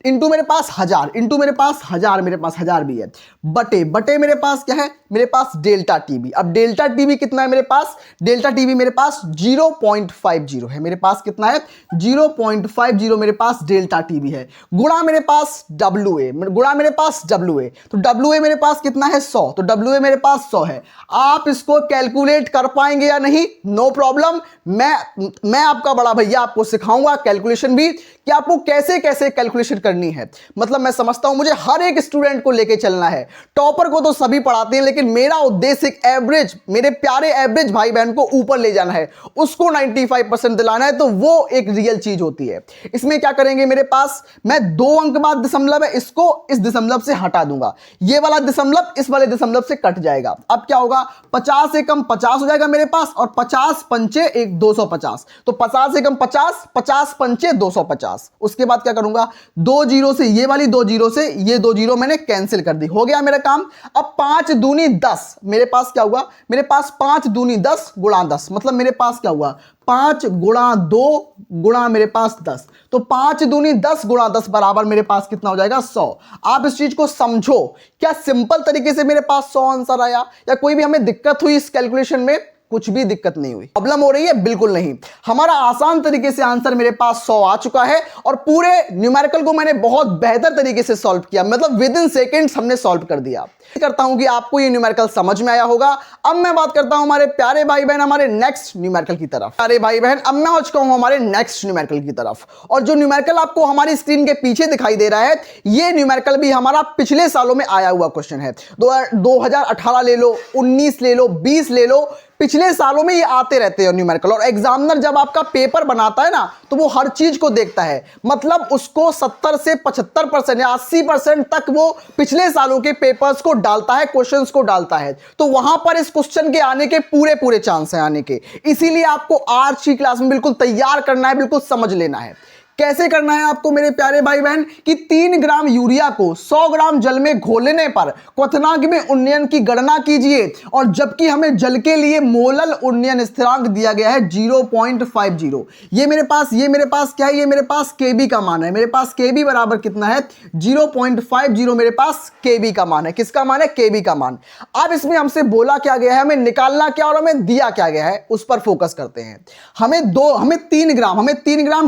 इंटू मेरे पास 1000 इंटू मेरे पास 1000, मेरे पास 1000 भी है, बटे मेरे पास क्या है, मेरे पास डेल्टा टीबी। अब डेल्टा टीबी कितना है मेरे पास, डेल्टा टीबी मेरे पास 0.50 है। मेरे पास कितना है 0.50 मेरे पास डेल्टा टीबी है, गुणा मेरे पास डब्ल्यू ए, गुणा मेरे पास डब्ल्यू ए, तो डब्ल्यू ए मेरे पास कितना है 100, तो डब्ल्यू ए मेरे पास 100 है। आप इसको कैलकुलेट कर पाएंगे या नहीं, नो प्रॉब्लम, मैं आपका बड़ा भैया आपको सिखाऊंगा कैलकुलेशन भी, कि आपको कैसे कैसे कैलकुलेशन करनी है। मतलब मैं समझता हूं मुझे हर एक स्टूडेंट को लेके चलना है। टॉपर को तो सभी पढ़ाते हैं, लेकिन मेरा उद्देश्य एक एवरेज, मेरे प्यारे एवरेज भाई बहन को ऊपर ले जाना है, उसको 95% दिलाना है। तो वो एक रियल चीज होती है। इसमें क्या करेंगे, मेरे पास मैं 2 अंक बाद दशमलव है, इसको इस दशमलव से हटा दूंगा, ये वाला दशमलव इस वाले दशमलव से कट जाएगा। अब क्या होगा, 50 एकम 50 हो जाएगा मेरे पास, और 50 पंचे 250, तो 50 एकम 50, 50 पंचे 250। उसके बाद क्या करूंगा, 2 जीरो से ये वाली 2 जीरो से ये 2 जीरो मैंने कैंसिल कर दी, हो गया मेरा काम। अब 5 दूनी 10, मेरे पास क्या हुआ, मेरे पास 5 दूनी 10 गुणा 10, मतलब मेरे पास क्या हुआ 5 गुणा 2 गुणा मेरे पास 10, तो 5 दूनी 10 गुणा 10 बराबर मेरे पास कितना हो जाएगा 100। आप इस चीज को समझो, क्या सिंपल तरीके से मेरे पास 100 आंसर आया, या कोई भी हमें दिक्कत हुई इस कैलकुलेशन में? कुछ भी दिक्कत नहीं हुई। प्रॉब्लम हो रही है? बिल्कुल नहीं। हमारा आसान तरीके से आंसर मेरे पास 100 आ चुका है और पूरे न्यूमेरिकल को मैंने बहुत बेहतर तरीके से सॉल्व किया, मतलब विद इन सेकेंड्स हमने सॉल्व कर दिया। करता हूं कि आपको ये न्यूमेरिकल समझ में आया होगा। अब मैं बात करता हूं हमारे प्यारे भाई बहन हमारे नेक्स्ट न्यूमेरिकल की तरफ। प्यारे भाई बहन, अब मैं आ चुका हूं हमारे नेक्स्ट न्यूमेरिकल की तरफ, और जो न्यूमेरिकल आपको हमारी स्क्रीन के पीछे दिखाई दे रहा है, ये न्यूमेरिकल भी हमारा पिछले सालों में आया हुआ क्वेश्चन है। 2018 ले लो, 19 ले लो, 20 ले लो, पिछले सालों में ये आते रहते हैं न्यूमेरिकल। और एग्जामिनर जब आपका पेपर बनाता है ना, तो वो हर चीज को देखता है, मतलब उसको 70 से 75% या 80% तक वो पिछले सालों के पेपर्स को डालता है, क्वेश्चंस को डालता है। तो वहां पर इस क्वेश्चन के आने के पूरे पूरे चांस हैं आने के। इसीलिए आपको आज की क्लास में बिल्कुल तैयार करना है, बिल्कुल समझ लेना है। कैसे करना है आपको मेरे प्यारे भाई बहन, कि 3 ग्राम यूरिया को 100 ग्राम जल में घोलने पर क्वथनांक में उन्नयन की गणना कीजिए, और जबकि हमें जल के लिए मोलल उन्नयन स्थिरांक दिया गया है 0.50। ये मेरे पास क्या है, ये मेरे पास Kb का मान है। मेरे पास Kb बराबर कितना है 0.50, मेरे पास Kb का मान है। किसका मान है? Kb का मान। अब इसमें हमसे बोला क्या गया है, हमें निकालना क्या और हमें दिया क्या गया है, उस पर फोकस करते हैं। हमें 3 ग्राम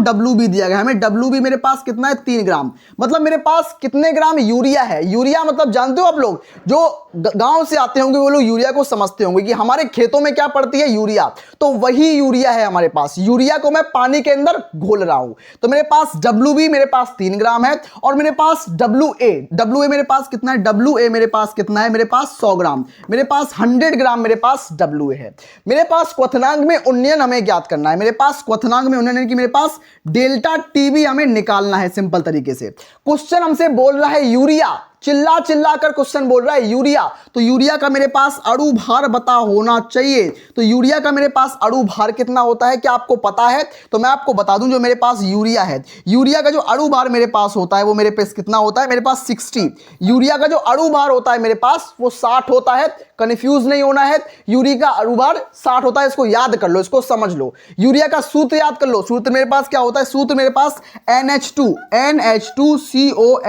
WB दिया गया। हमें WB मेरे पास कितना है 3 ग्राम, मतलब मेरे पास कितने ग्राम यूरिया है। यूरिया मतलब जानते हो आप लोग, जो गांव से आते होंगे वो लोग यूरिया को समझते होंगे कि हमारे खेतों में क्या पड़ती है, यूरिया। तो वही यूरिया है हमारे पास। यूरिया को मैं पानी के अंदर घोल रहा हूं, तो मेरे पास WB मेरे पास 3 ग्राम है, और मेरे पास WA मेरे पास कितना है, WA मेरे पास कितना है, मेरे पास 100 ग्राम, मेरे पास 100 ग्राम मेरे पास WA है। मेरे पास क्वथनांक में उन्नयन हमें ज्ञात करना है। मेरे पास क्वथनांक में उन्नयन की मेरे पास डेल्टा TB हमें निकालना है सिंपल तरीके से। क्वेश्चन हमसे बोल रहा है यूरिया, चिल्ला कर क्वेश्चन बोल रहा है यूरिया, तो यूरिया का मेरे पास अणु भार बता होना चाहिए। तो यूरिया का मेरे पास अणु भार कितना होता है, क्या आपको पता है? तो मैं आपको बता दूं, जो मेरे पास यूरिया है, यूरिया का जो अणु भार मेरे पास होता है वो मेरे पास कितना होता है, मेरे पास 60। यूरिया का जो अणु भार होता है मेरे पास वो 60 होता है। कंफ्यूज नहीं होना है, यूरिया का अणु भार 60 होता है, इसको याद कर लो, इसको समझ लो। यूरिया का सूत्र याद कर लो। सूत्र मेरे पास क्या होता है, सूत्र मेरे पास NH2CO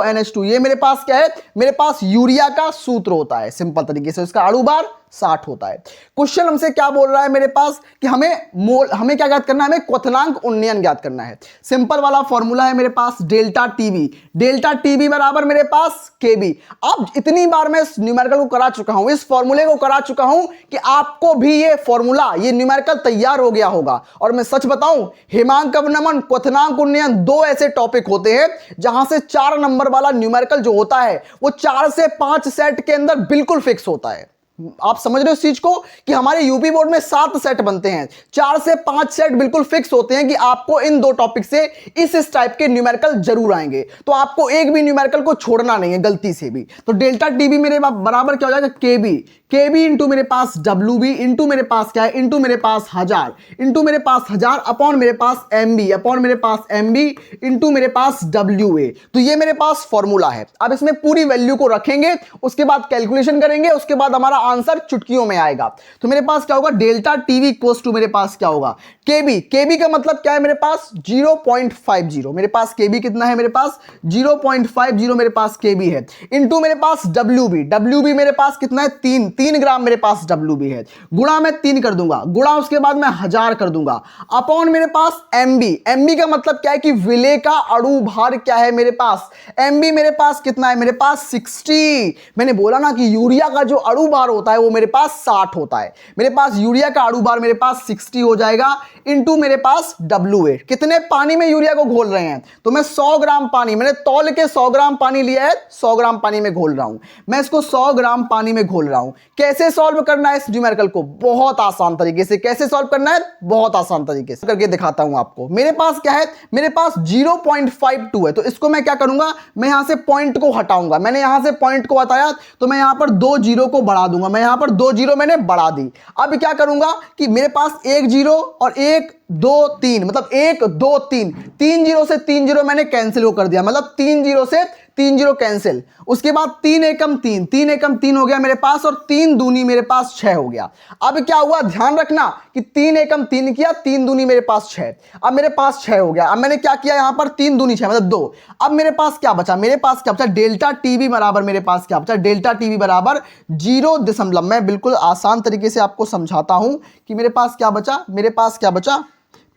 NH2। ये मेरे पास क्या है, मेरे पास यूरिया का सूत्र होता है। सिंपल तरीके से इसका अणु भार 60 होता है। क्वेश्चन हमसे क्या बोल रहा है मेरे पास, कि हमें क्या ज्ञात करना है, हमें क्वथनांक उन्नयन ज्ञात करना है। सिंपल वाला फॉर्मूला है मेरे पास डेल्टा TB बराबर मेरे पास Kb। अब इतनी बार मैं इस न्यूमेरिकल को करा चुका हूं, इस फॉर्मूले को करा चुका हूं, कि आपको भी ये फॉर्मूला, ये न्यूमेरिकल तैयार हो गया होगा। और मैं सच बताऊं, हिमांक अवनमन, क्वथनांक उन्नयन 2 ऐसे टॉपिक होते हैं जहां से 4 नंबर वाला न्यूमेरिकल जो होता है वो 4 से 5 सेट के अंदर बिल्कुल फिक्स होता है। आप समझ रहे हो इस चीज को, कि हमारे यूपी बोर्ड में 7 सेट बनते हैं, 4 से 5 सेट बिल्कुल फिक्स होते हैं कि आपको इन 2 टॉपिक से इस टाइप के न्यूमेरिकल जरूर आएंगे। तो आपको एक भी न्यूमेरिकल को छोड़ना नहीं है गलती से भी। तो डेल्टा TB मेरे बराबर क्या हो जाएगा, Kb इंटू मेरे पास WB इंटू मेरे पास क्या है, इंटू मेरे पास 1000 इंटू मेरे पास 1000 अपॉन मेरे पास MB इंटू मेरे पास WA। तो ये मेरे पास फॉर्मूला है। अब इसमें पूरी वैल्यू को रखेंगे, उसके बाद कैलकुलेशन करेंगे, उसके बाद हमारा आंसर चुटकियों में आएगा। तो मेरे पास क्या होगा, डेल्टा TB इक्वल्स टू मेरे पास क्या होगा, Kb का मतलब क्या है, मेरे पास 0.50। मेरे पास Kb कितना है, मेरे पास 0.50 मेरे पास Kb है, इंटू मेरे पास WB मेरे पास कितना है 3 ग्राम मेरे पास WB है, गुणा मैं 3 कर दूंगा, गुणा उसके बाद मैं 1000 कर दूंगा, अपॉन मेरे पास MB का मतलब क्या है कि विलेय का अणु भार क्या है मेरे पास, MB मेरे पास कितना है, मेरे पास 60। मैंने बोला ना कि यूरिया का जो अणु भार होता है वो मेरे पास 60 होता है। मेरे पास यूरिया का अणु भार मेरे पास 60 हो जाएगा, इंटू मेरे पास WA। कितने पानी में यूरिया को घोल रहे हैं, तो मैं 100 ग्राम पानी, मैंने तौल के 100 ग्राम पानी लिया है, 100 ग्राम पानी में घोल रहा हूं, मैं इसको 100 ग्राम पानी में घोल रहा हूं। कैसे सॉल्व करना है इस न्यूमेरिकल को, बहुत आसान तरीके से। कैसे सॉल्व करना है, बहुत आसान तरीके से करके दिखाता हूं आपको। मेरे पास क्या है, मेरे पास 0.52 है, तो इसको मैं क्या करूंगा, मैं यहां से पॉइंट को हटाऊंगा। मैंने यहां से पॉइंट को हटाया तो मैं यहां पर 2 जीरो को बढ़ा दूंगा, मैं यहां पर 2 जीरो मैंने बढ़ा दी। अब क्या करूंगा कि मेरे पास 1 जीरो और 1 2 3, मतलब 1 2 3 जीरो से 3 जीरो मैंने कैंसिल कर दिया, मतलब 3 जीरो से 3 जीरो कैंसिल, उसके बाद 3 एकम 3, 3 एकम 3 हो गया मेरे पास, और 3 दूनी मेरे पास 6 हो गया। अब क्या हुआ, ध्यान रखना कि 3 एकम 3 किया, 3 दूनी मेरे पास 6, अब मेरे पास 6 हो गया। अब मैंने क्या किया, यहां पर 3 दूनी 6 मतलब 2। अब मेरे पास क्या बचा, मेरे पास क्या बचा, डेल्टा टीवी बराबर, मेरे पास क्या बचा, डेल्टा टीवी बराबर 0 मैं बिल्कुल आसान तरीके से आपको समझाता हूं कि मेरे पास क्या बचा, मेरे पास क्या बचा,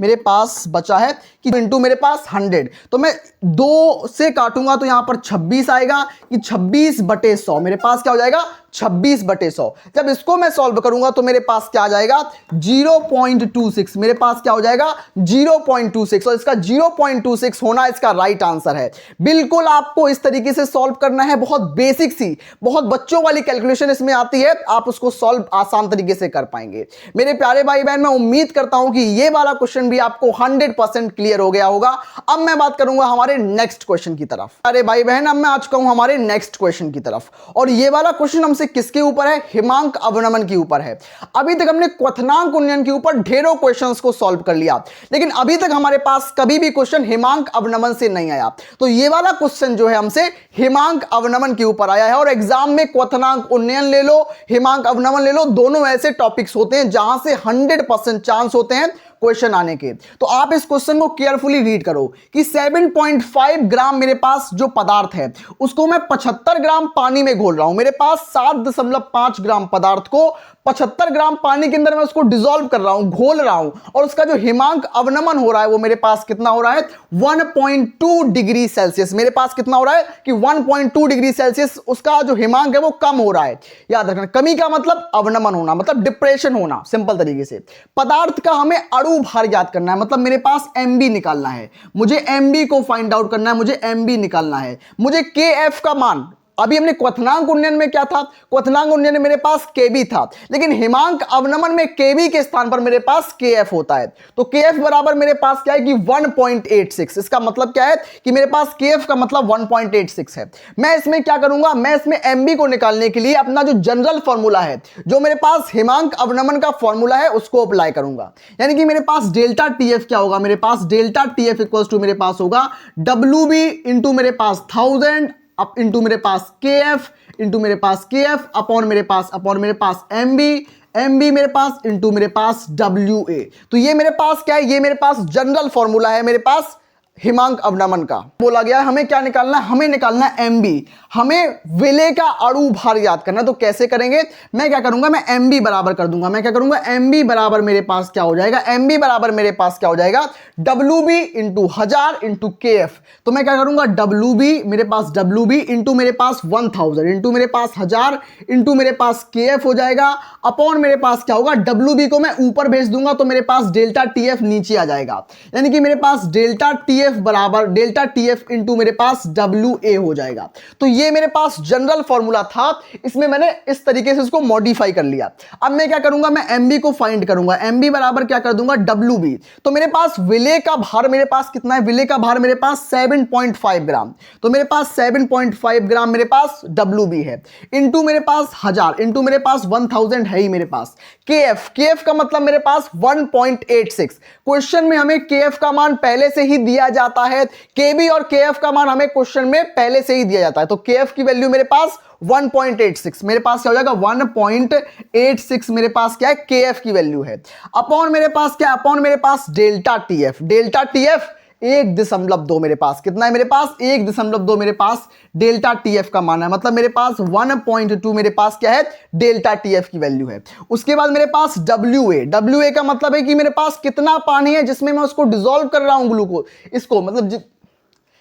मेरे पास बचा है कि इंटू मेरे पास 100, तो मैं 2 से काटूंगा तो यहां पर 26 आएगा कि 26/100 मेरे पास क्या हो जाएगा, 26/100। जब इसको मैं सॉल्व करूंगा तो मेरे पास क्या आ जाएगा, 0.26, मेरे पास क्या हो जाएगा 0.26, और इसका 0.26 होना इसका राइट आंसर है। बिल्कुल आपको इस तरीके से सॉल्व करना है, बहुत बेसिक सी, बहुत बच्चों वाली कैलकुलेशन इसमें आती है, आप उसको सॉल्व आसान तरीके से कर पाएंगे। मेरे प्यारे भाई बहन, मैं उम्मीद करता हूं कि ये वाला क्वेश्चन भी आपको 100% क्लियर हो गया होगा। अब मैं बात करूंगा हमारे नेक्स्ट क्वेश्चन की तरफ। अरे भाई बहन, अब मैं आ चुका हूं हमारे नेक्स्ट क्वेश्चन की तरफ, और ये वाला क्वेश्चन हमसे किसके ऊपर है, हिमांक अवनमन के ऊपर है। अभी तक हमने क्वथनांक उन्नयन के ऊपर ढेरों क्वेश्चंस को सॉल्व कर लिया, लेकिन अभी तक हमारे पास कभी भी क्वेश्चन हिमांक अवनमन से नहीं आया। तो ये वाला क्वेश्चन जो है हमसे हिमांक अवनमन के ऊपर आया है, और एग्जाम में क्वथनांक उन्नयन ले लो, हिमांक अवनमन ले लो, दोनों ऐसे टॉपिक्स होते हैं जहां से 100% चांस होते हैं क्वेश्चन आने के। तो आप इस क्वेश्चन को केयरफुली रीड करो कि 7.5 ग्राम मेरे पास जो पदार्थ है उसको मैं 75 ग्राम पानी में घोल रहा हूं। मेरे पास 7.5 ग्राम पदार्थ को 75 ग्राम पानी के अंदर मैं उसको डिसॉल्व कर रहा हूं, घोल रहा हूं, और उसका जो हिमांक अवनमन हो रहा है वो मेरे पास कितना हो रहा है, 1.2 डिग्री सेल्सियस। मेरे पास कितना हो रहा है कि 1.2 डिग्री सेल्सियस उसका जो हिमांक है वो कम हो रहा है। याद रखना, कमी का मतलब अवनमन होना, मतलब डिप्रेशन होना, सिंपल तरीके से। पदार्थ का हमें अणु भार याद करना है, मतलब मेरे पास एमबी निकालना है, मुझे एमबी को फाइंड आउट करना है, मुझे एमबी निकालना है, मुझे केएफ का मान। अभी हमने क्वथनांक उन्नयन में क्या था, क्वथनांक उन्नयन में मेरे पास केबी था, लेकिन हिमांक अवनमन में केबी के स्थान पर मेरे पास केएफ होता है। तो केएफ बराबर मेरे पास क्या है कि 1.86। इसका मतलब क्या है कि मेरे पास केएफ का मतलब 1.86 है। मैं इसमें क्या करूंगा, मैं इसमें एमबी को निकालने के लिए अपना जो जनरल फॉर्मूला है, जो मेरे पास हिमांक अवनमन का फॉर्मूला है, उसको अप्लाई करूंगा। यानी कि मेरे पास डेल्टा टीएफ क्या होगा, मेरे पास डेल्टा टीएफ इक्वल्स टू मेरे पास होगा डब्ल्यूबी इंटू मेरे पास 1000 अब इंटू मेरे पास केएफ इंटू मेरे पास केएफ अपॉन मेरे पास एमबी मेरे पास इंटू मेरे पास डब्ल्यूए। तो ये मेरे पास क्या है, ये मेरे पास जनरल फॉर्मूला है मेरे पास हिमांक अवनमन का। बोला गया है हमें क्या निकालना है, हमें निकालना है एमबी, हमें विलेय का अणु भार याद करना है। तो कैसे करेंगे, मैं क्या करूंगा, मैं एमबी बराबर कर दूंगा, मैं क्या करूंगा, एमबी बराबर मेरे पास क्या हो जाएगा, एमबी बराबर मेरे पास क्या हो जाएगा, डब्ल्यूबी इंटू 1000 इंटू केएफ। तो मैं क्या करूंगा, डब्ल्यूबी मेरे पास डब्ल्यूबी इंटू मेरे पास 1000 इंटू मेरे पास 1000 इंटू मेरे पास केएफ हो जाएगा, अपॉन मेरे पास क्या होगा, डब्ल्यूबी को मैं ऊपर भेज दूंगा तो मेरे पास डेल्टा टीएफ नीचे आ जाएगा। यानी कि मेरे पास डेल्टा टीएफ बराबर डेल्टा टीएफ इंटू मेरे पास डब्ल्यूए हो जाएगा। तो ये मेरे पास जनरल फॉर्मूला था, इसमें मैंने इस तरीके से इसको मॉडिफाई कर लिया। अब मैं क्या करूंगा, मैं एमबी को फाइंड करूंगा, एमबी बराबर क्या कर दूंगा, डब्ल्यूबी। तो मेरे पास विलेय का भार मेरे पास कितना है, विलेय का भार मेरे पास 7.5 ग्राम, तो मेरे पास 7.5 ग्राम मेरे पास डब्ल्यूबी है, इंटू मेरे पास 1000 इंटू मेरे पास 1000 है ही मेरे पास। केएफ का मतलब मेरे पास 1.86। क्वेश्चन में हमें केएफ का मान पहले से ही दिया जाता है, केबी और केएफ का मान हमें क्वेश्चन में पहले से ही दिया जाता है। तो केएफ की वैल्यू मेरे पास 1.86, मेरे पास क्या हो जाएगा 1.86 मेरे पास क्या है, केएफ की वैल्यू है, अपॉन मेरे पास क्या, अपॉन मेरे पास डेल्टा टीएफ 1.2 मेरे पास कितना है, मेरे पास 1.2 मेरे पास डेल्टा टीएफ का मान है, मतलब मेरे पास 1.2 मेरे पास क्या है, डेल्टा टीएफ की वैल्यू है। उसके बाद मेरे पास डब्ल्यूए का मतलब है कि मेरे पास कितना पानी है जिसमें मैं उसको डिसॉल्व कर रहा हूं ग्लूकोज, इसको मतलब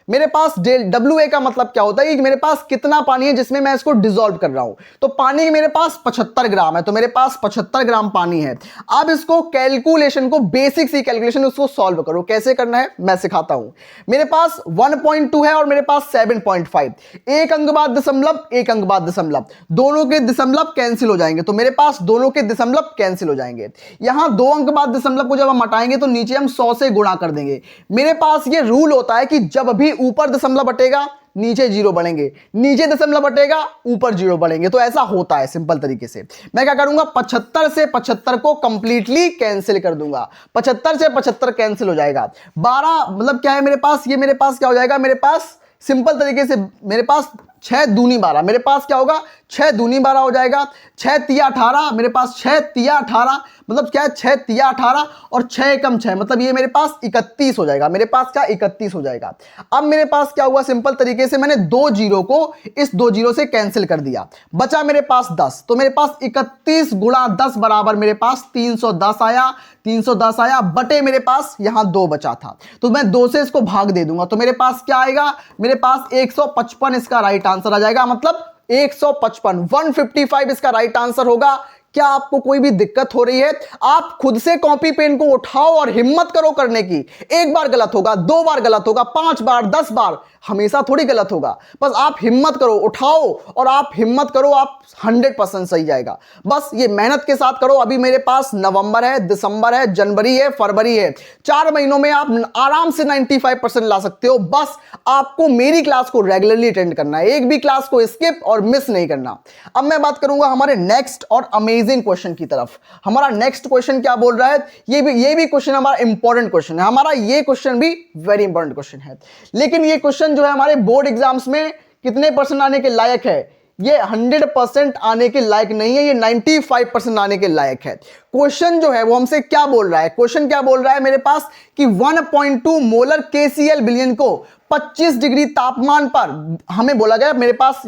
मेरे पास डब्ल्यूए का मतलब क्या होता है कि मेरे पास कितना पानी है जिसमें मैं इसको डिसॉल्व कर रहा हूं। तो पानी मेरे पास 75 ग्राम है, तो मेरे पास 75 ग्राम पानी है। अब इसको कैलकुलेशन को, बेसिक सी कैलकुलेशन उसको सॉल्व करो, कैसे करना है मैं सिखाता हूं। मेरे पास 1.2 है और मेरे पास 7.5, एक अंक बाद दशमलव, एक अंक बाद दशमलव, दोनों के दशमलव कैंसिल हो जाएंगे, तो मेरे पास दोनों के दशमलव कैंसिल हो जाएंगे। यहां 2 अंक बाद दशमलव को जब हम हटाएंगे तो नीचे हम 100 से गुणा कर देंगे। मेरे पास ये रूल होता है कि जब भी ऊपर दशमलव बटेगा नीचे जीरो बढ़ेंगे, नीचे दशमलव बटेगा ऊपर जीरो बढ़ेंगे, तो ऐसा होता है सिंपल तरीके से। मैं क्या करूंगा, 75 से 75 को कंप्लीटली कैंसिल कर दूंगा, 75 से 75 कैंसिल हो जाएगा। 12 मतलब क्या है मेरे पास, ये मेरे पास क्या हो जाएगा, मेरे पास सिंपल तरीके से मेरे पास 6 दूनी 12, मेरे पास क्या होगा 6 दूनी 12 हो जाएगा। 6 तिया 18, मेरे पास 6 तिया 18 मतलब क्या है 6 तिया 18 और 6 एकम 6 मतलब ये मेरे पास 31 हो जाएगा। मेरे पास क्या 31 हो जाएगा। अब मेरे पास क्या हुआ, सिंपल तरीके से मैंने 2 जीरो को इस 2 जीरो से कैंसिल कर दिया, बचा मेरे पास 10। तो मेरे पास 31 गुणा 10 बराबर मेरे पास 310 आया। 310 आया बटे मेरे पास यहां 2 बचा था, तो मैं 2 से इसको भाग दे दूंगा। तो मेरे पास क्या आएगा, मेरे पास 155 इसका राइट आंसर आ जाएगा। मतलब 155 155 इसका राइट आंसर होगा। क्या आपको कोई भी दिक्कत हो रही है? आप खुद से कॉपी पेन को उठाओ और हिम्मत करो करने की। एक बार गलत होगा, 2 बार गलत होगा, 5 बार 10 बार, हमेशा थोड़ी गलत होगा। बस आप हिम्मत करो, उठाओ और आप हिम्मत करो, आप 100% सही जाएगा। बस ये मेहनत के साथ करो। अभी मेरे पास नवंबर है, दिसंबर है, जनवरी है, फरवरी है, 4 महीनों में आप आराम से 95% ला सकते हो। बस आपको मेरी क्लास को रेगुलरली अटेंड करना है, एक भी क्लास को स्किप और मिस नहीं करना। अब मैं बात करूंगा हमारे नेक्स्ट और अमेजिंग क्वेश्चन की तरफ। हमारा नेक्स्ट क्वेश्चन क्या बोल रहा है, ये भी क्वेश्चन हमारा इंपॉर्टेंट क्वेश्चन है। हमारा ये क्वेश्चन भी वेरी इंपॉर्टेंट क्वेश्चन है, लेकिन ये क्वेश्चन जो है हमारे बोर्ड एग्जाम्स में कितने परसेंट आने के लायक है? ये 100% आने के लायक नहीं है, ये 95% आने के लायक है। क्वेश्चन जो है वो हमसे क्या बोल रहा है, क्वेश्चन क्या बोल रहा है मेरे पास कि 1.2 मोलर KCl विलयन को 25 डिग्री तापमान पर हमें बोला गया, मेरे पास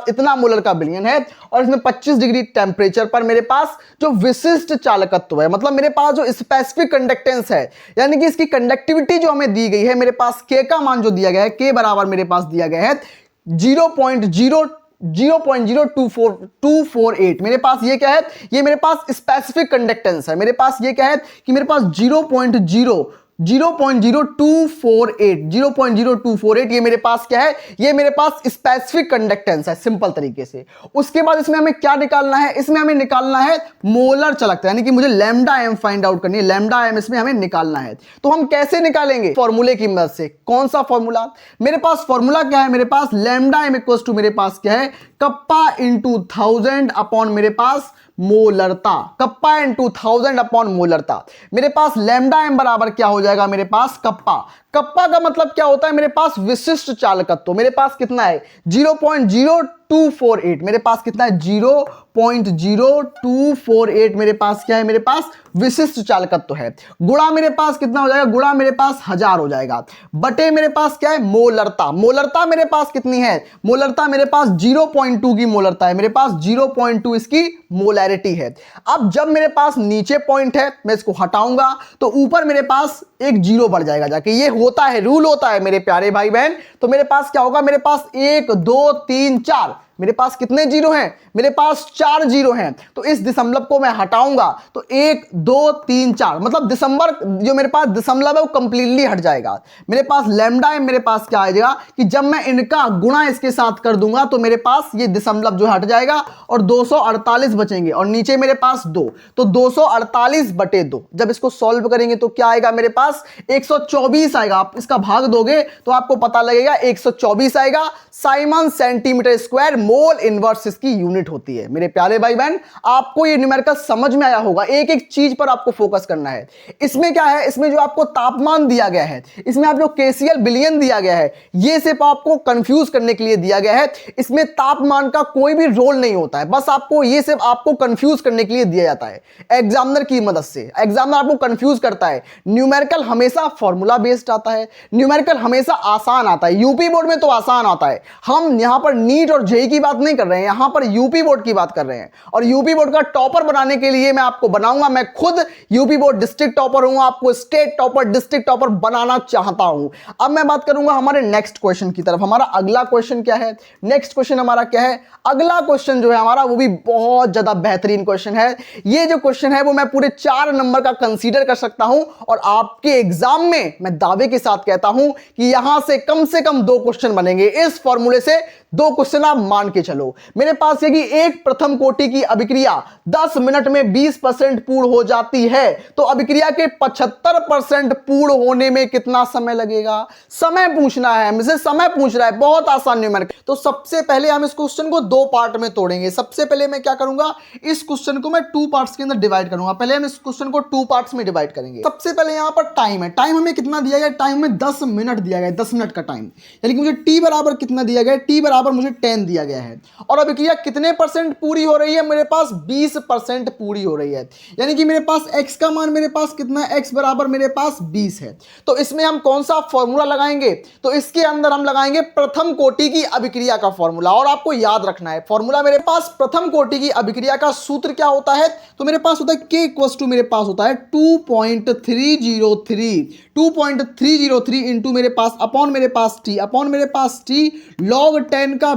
इतना मोलर का विलयन है और इसमें 25 डिग्री टेम्परेचर पर मेरे पास जो विशिष्ट चालकत्व है, मतलब मेरे पास जो स्पेसिफिक कंडक्टेंस है, यानी कि इसकी कंडक्टिविटी जो हमें दी गई है, मेरे पास K का मान जो दिया गया है, K बराबर मेरे पास दिया गया है 0.0248। मेरे पास ये क्या है, ये मेरे पास स्पेसिफिक कंडक्टेंस है। मेरे पास ये क्या है कि मेरे पास 0.0248 ये मेरे पास क्या है, ये मेरे पास स्पेसिफिक कंडक्टेंस है सिंपल तरीके से। उसके बाद इसमें हमें क्या निकालना है, इसमें हमें निकालना है मोलर चालकता, यानी कि मुझे लैम्डा एम फाइंड आउट करनी है। लैम्डा एम इसमें हमें निकालना है, तो हम कैसे निकालेंगे? फॉर्मूले की मदद से। कौन सा फॉर्मूला? मेरे पास फॉर्मूला क्या है, मेरे पास लैम्डा एम इक्वल्स टू मेरे पास क्या है, कप्पा इंटू 1000 अपॉन मेरे पास मोलरता। कप्पा इंटू 1000 अपॉन मोलरता। मेरे पास लैम्डा एम बराबर क्या हो जाएगा, मेरे पास कप्पा। कप्पा का मतलब क्या होता है, मेरे पास विशिष्ट चालकत्व। मेरे पास कितना है 0.0248। मेरे पास कितना है 0.0248। मेरे पास क्या है, मेरे पास विशिष्ट चालकत्व है। गुणा मेरे पास कितना हो जाएगा, गुणा मेरे पास 1000 हो जाएगा, बटे मेरे पास क्या है मोलरता। मोलरता मेरे पास कितनी है, मोलरता मेरे पास 0.2 की मोलरता है। मेरे पास 0.2 इसकी मोलैरिटी है। अब जब मेरे पास नीचे पॉइंट है, मैं इसको हटाऊंगा तो ऊपर मेरे पास एक जीरो बढ़ जाएगा जाके। ये होता है, रूल होता है मेरे प्यारे भाई बहन। तो मेरे पास क्या होगा, मेरे पास 1 2 3 4, मेरे पास कितने जीरो हैं, मेरे पास 4 जीरो हैं। तो इस दशमलव को मैं हटाऊंगा तो 1 2 3 4 मतलब दिसंबर जो मेरे पास दशमलव है वो कंप्लीटली हट जाएगा। मेरे पास लैम्डा है, मेरे पास क्या आ जाएगा कि जब मैं इनका गुणा इसके साथ कर दूंगा तो मेरे पास ये दशमलव जो हट जाएगा और 248 बचेंगे और नीचे मेरे पास 2, तो 248 बटे 2। जब इसको सॉल्व करेंगे तो क्या आएगा, मेरे पास 124 आएगा। आप इसका भाग दोगे तो आपको पता लगेगा 124 आएगा। Simon centimetre square mole inverse इसकी यूनिट होती है। मेरे प्यारे भाई बहन, आपको ये न्यूमेरिकल समझ में आया होगा। एक एक चीज पर आपको फोकस करना है। इसमें क्या है, इसमें जो आपको तापमान दिया गया है, इसमें आप जो KCl विलयन दिया गया है, ये सिर्फ आपको कंफ्यूज करने के लिए दिया गया है। इसमें तापमान का कोई भी रोल नहीं होता है, बस आपको ये सिर्फ आपको कंफ्यूज करने के लिए दिया जाता है एग्जामिनर की मदद से। एग्जामिनर आपको कंफ्यूज करता है। न्यूमेरिकल हमेशा फॉर्मूला बेस्ड आता है, न्यूमेरिकल हमेशा आसान आता है। यूपी बोर्ड में तो आसान आता है। हम यहां पर नीट और जेईई की बात नहीं कर रहे हैं, यहां पर यूपी बोर्ड की बात कर रहे हैं। और यूपी बोर्ड का टॉपर बनाने के लिए मैं आपको बनाऊंगा। मैं खुद यूपी बोर्ड डिस्ट्रिक्ट टॉपर हूं, आपको स्टेट टॉपर, डिस्ट्रिक्ट टॉपर बनाना चाहता हूं। अब मैं बात करूंगा हमारे नेक्स्ट क्वेश्चन की तरफ। हमारा अगला क्वेश्चन क्या है, नेक्स्ट क्वेश्चन हमारा क्या है, अगला क्वेश्चन जो है हमारा वो भी बहुत ज्यादा बेहतरीन क्वेश्चन है। ये जो क्वेश्चन है वो मैं पूरे 4 नंबर का कंसीडर कर सकता हूं और आपके एग्जाम में मैं दावे के साथ कहता हूं कि यहां से कम 2 क्वेश्चन बनेंगे। इस फॉर्मूले से दो क्वेश्चन आप मान के चलो। मेरे पास यदि एक प्रथम कोटि की अभिक्रिया 10 मिनट में 20% पूर्ण हो जाती है तो अभिक्रिया के 75% पूर्ण होने में कितना समय लगेगा? समय पूछना है हमसे, समय पूछ रहा है, बहुत आसान न्यूमेरिकल। तो सबसे पहले हम इस क्वेश्चन को दो पार्ट में तोड़ेंगे। सबसे पहले मैं क्या करूंगा, इस क्वेश्चन को मैं टू पार्ट्स के अंदर डिवाइड करूंगा। पहले हम इस क्वेश्चन को टू पार्ट्स में डिवाइड करेंगे। सबसे पहले यहां पर टाइम है, टाइम हमें कितना दिया गया? टाइम में 10 मिनट दिया गया है, 10 मिनट का टाइम, यानी कि मुझे टी बराबर कितना दिया गया है? टी बराबर मुझे 10 दिया गया है। और अभिक्रिया कितने परसेंट पूरी हो रही है? मेरे पास 20% पूरी हो रही है, यानी कि मेरे पास x का मान मेरे पास कितना है? x बराबर मेरे पास 20 है। तो इसमें हम कौन सा फॉर्मूला लगाएंगे? तो इसके अंदर हम लगाएंगे प्रथम कोटि की अभिक्रिया का फॉर्मूला। और आपको याद रखना है फॉर्मूला, मेरे पास प्रथम कोटि की अभिक्रिया का सूत्र क्या होता है? तो मेरे पास होता है k इक्वल टू मेरे पास होता है 2.303 इंटू मेरे पास अपॉन मेरे पास t log 10 का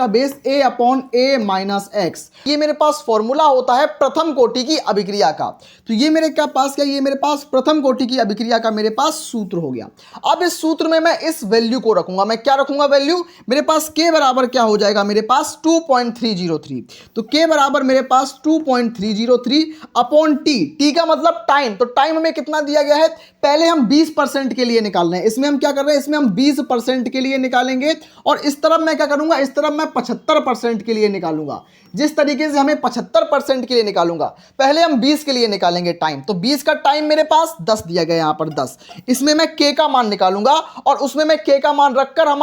base a upon a minus x. ये मेरे पास फॉर्मूला होता है प्रथम कोटि की अभिक्रिया का। तो ये मेरे क्या पास क्या, ये मेरे पास प्रथम कोटि की अभिक्रिया का मेरे पास सूत्र हो गया। अब इस सूत्र में मैं इस वैल्यू को रखूंगा। मैं क्या रखूंगा वैल्यू? मेरे पास k बराबर क्या हो जाएगा? मेरे पास 2.303। तो k बराबर मेरे पास 2.303 अपॉन t का मतलब टाइम। तो टाइम हमें कितना दिया गया है? पहले हम 20% के लिए निकाल रहे हैं। इसमें हम क्या कर रहे हैं? इसमें हम 20% के लिए निकालेंगे और इस तरफ मैं क्या करूंगा? इस तरफ मैं 75% के लिए निकालूंगा। जिस तरीके से हमें 75% के लिए निकालूंगा, पहले हम 20 के लिए निकालेंगे टाइम। तो 20 का टाइम मेरे पास 10 दिया गया, यहां पर 10। इसमें मैं k का मान निकालूंगा और उसमें मैं k का मान रखकर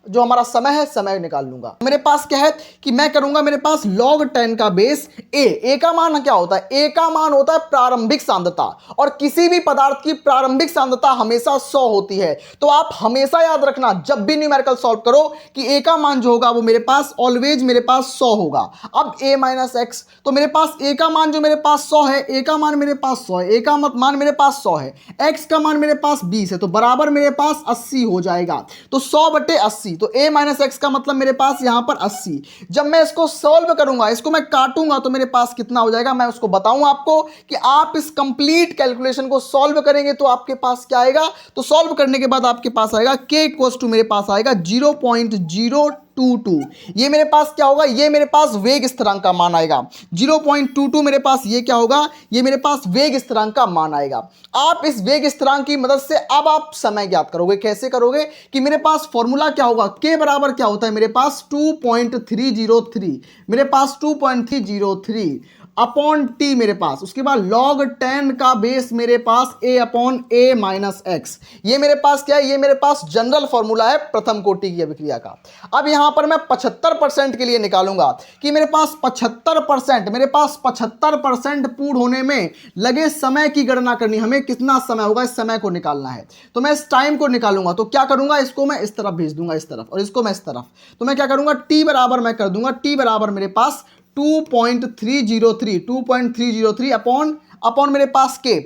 जो हमारा समय है समय निकाल लूंगा। मेरे पास क्या है कि मैं करूंगा मेरे पास log 10 का बेस a का मान क्या होता है? a का मान होता है प्रारंभिक सांद्रता, और किसी भी पदार्थ की प्रारंभिक सांद्रता हमेशा 100 होती है। तो आप हमेशा याद रखना जब भी न्यूमेरिकल सॉल्व करो कि a का मान जो होगा वो मेरे पास ऑलवेज मेरे पास 100 होगा। अब a माइनस एक्स, तो मेरे पास a का मान जो मेरे पास 100 है, a का मान मेरे पास 100 है, a का मान मेरे पास 100 है, x का मान मेरे पास 20 है, तो बराबर मेरे पास 80 हो जाएगा। तो 100/80, तो a माइनस एक्स का मतलब मेरे पास यहां पर 80। जब मैं इसको सॉल्व करूंगा, इसको मैं काटूंगा, तो मेरे पास कितना हो जाएगा मैं उसको बताऊं आपको कि आप इस कंप्लीट कैलकुलेशन को सॉल्व करेंगे तो आपके पास क्या आएगा। तो सॉल्व करने के बाद आपके पास आएगा k इक्वल टू मेरे पास आएगा 0.022। ये मेरे पास क्या होगा? ये मेरे पास वेग स्थिरांक का मान आएगा 0.22। मेरे पास ये क्या होगा? ये मेरे पास वेग स्थिरांक का मान आएगा। आप इस वेग स्थिरांक की मदद से अब आप समय ज्ञात करोगे। कैसे करोगे कि मेरे पास फॉर्मूला क्या होगा? k बराबर क्या होता है? मेरे पास 2.303, मेरे पास 2.303 अपॉन टी मेरे पास, उसके बाद log 10 का बेस मेरे पास a upon a minus x. ये मेरे पास क्या है? ये मेरे पास जनरल फॉर्मूला है प्रथम कोटि की अभिक्रिया का। अब यहां पर मैं 75% के लिए निकालूंगा कि मेरे पास 75% पूर्ण होने में लगे समय की गणना करनी। हमें कितना समय होगा इस समय को निकालना है। तो मैं इस टाइम को निकालूंगा, तो क्या करूंगा? इसको मैं इस तरफ भेज दूंगा, इस तरफ, और इसको मैं इस तरफ। तो मैं क्या करूंगा? टी बराबर मैं कर दूंगा, टी बराबर मेरे पास 2.303 अपॉन मेरे पास k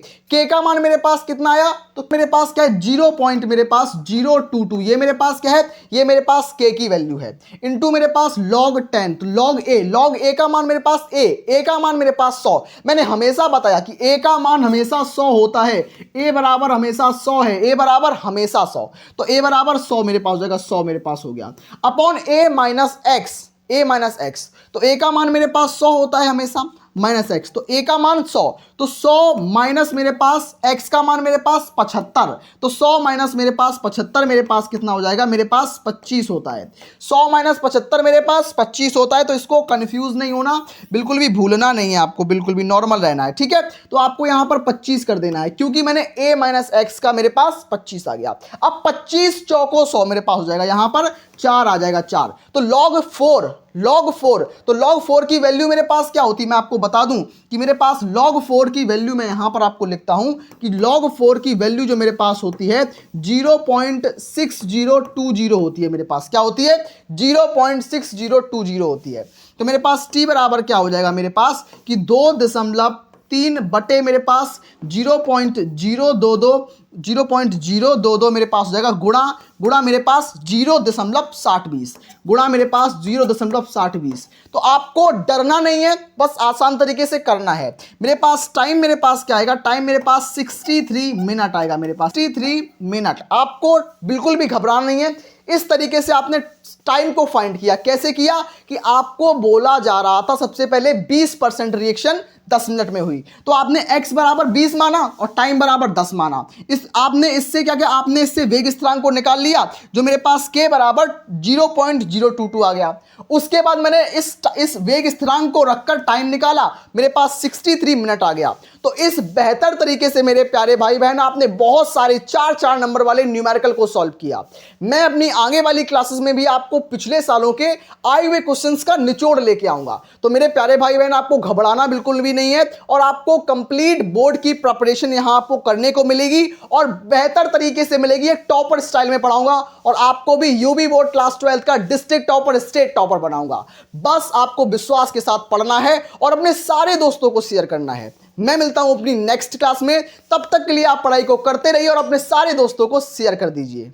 का मान मेरे पास कितना आया? तो मेरे पास क्या है? 0.022। ये मेरे पास क्या है? ये मेरे पास k की वैल्यू है, इनटू मेरे पास log 10। तो log a का मान मेरे पास a का मान मेरे पास 100। मैंने हमेशा बताया कि a का मान हमेशा 100 होता है, a बराबर हमेशा 100 है, a बराबर हमेशा 100। तो a बराबर 100 मेरे पास हो जाएगा, 100 मेरे पास हो गया अपॉन a माइनस एक्स। तो a का मान मेरे पास 100 होता है हमेशा, माइनस एक्स, तो a का मान 100, तो 100 माइनस मेरे पास x का मान मेरे पास 75, तो 100 माइनस मेरे पास 75 मेरे पास कितना हो जाएगा? मेरे पास 25 होता है। 100 माइनस 75 मेरे पास 25 होता है। तो इसको कंफ्यूज नहीं होना, बिल्कुल भी भूलना नहीं है आपको, बिल्कुल भी नॉर्मल रहना है, ठीक है। तो आपको यहां पर 25 कर देना है क्योंकि मैंने a माइनस एक्स का मेरे पास 25 आ गया। अब 25 चौको 100 मेरे पास हो जाएगा, यहां पर 4 आ जाएगा, 4। तो log 4, तो log 4 की वैल्यू मेरे पास क्या होती है मैं आपको बता दूं कि मेरे पास log 4 की वैल्यू मैं यहां पर आपको लिखता हूं कि log 4 की वैल्यू जो मेरे पास होती है 0.6020 होती है। मेरे पास क्या होती है? 0.6020 होती है। तो मेरे पास t बराबर क्या हो जाएगा मेरे पास कि 2.3 बटे मेरे पास 0.022 मेरे पास हो जाएगा, गुणा मेरे पास 0.6020, गुणा मेरे पास 0.6020। तो आपको डरना नहीं है, बस आसान तरीके से करना है। मेरे पास टाइम मेरे पास क्या आएगा? टाइम मेरे पास 63 मिनट आएगा, मेरे पास 63 मिनट। आपको बिल्कुल भी घबराना नहीं है, इस तरीके से आपने टाइम को फाइंड किया। कैसे किया कि आपको बोला जा रहा था सबसे पहले 20% रिएक्शन 10 मिनट में हुई, तो आपने x बराबर 20 माना और टाइम बराबर 10 माना। आपने इससे क्या किया, आपने इससे वेग स्थिरांक को निकाल लिया, जो मेरे पास k बराबर 0.022 आ गया। उसके बाद मैंने इस वेग स्थिरांक को रखकर टाइम निकाला, मेरे पास 63 मिनट आ गया। तो इस बेहतर तरीके से मेरे प्यारे भाई बहन आपने बहुत सारे 4 नंबर वाले न्यूमेरिकल को सॉल्व किया। मैं अपनी आगे वाली क्लासेस में भी आपको पिछले सालों के आए हुए क्वेश्चंस का निचोड़ लेके आऊंगा। तो मेरे प्यारे भाई बहन आपको घबराना बिल्कुल भी नहीं है और आपको कंप्लीट बोर्ड की प्रिपरेशन यहां आपको करने को मिलेगी और बेहतर तरीके से मिलेगी। एक टॉपर स्टाइल में पढ़ाऊंगा और आपको भी यूबी बोर्ड क्लास 12 का डिस्ट्रिक्ट टॉपर, स्टेट टॉपर बनाऊंगा। बस आपको विश्वास के साथ पढ़ना है और अपने सारे दोस्तों को शेयर करना है। मैं मिलता हूं अपनी नेक्स्ट क्लास में, तब तक के लिए आप पढ़ाई को करते रहिए और अपने सारे दोस्तों को शेयर कर दीजिए।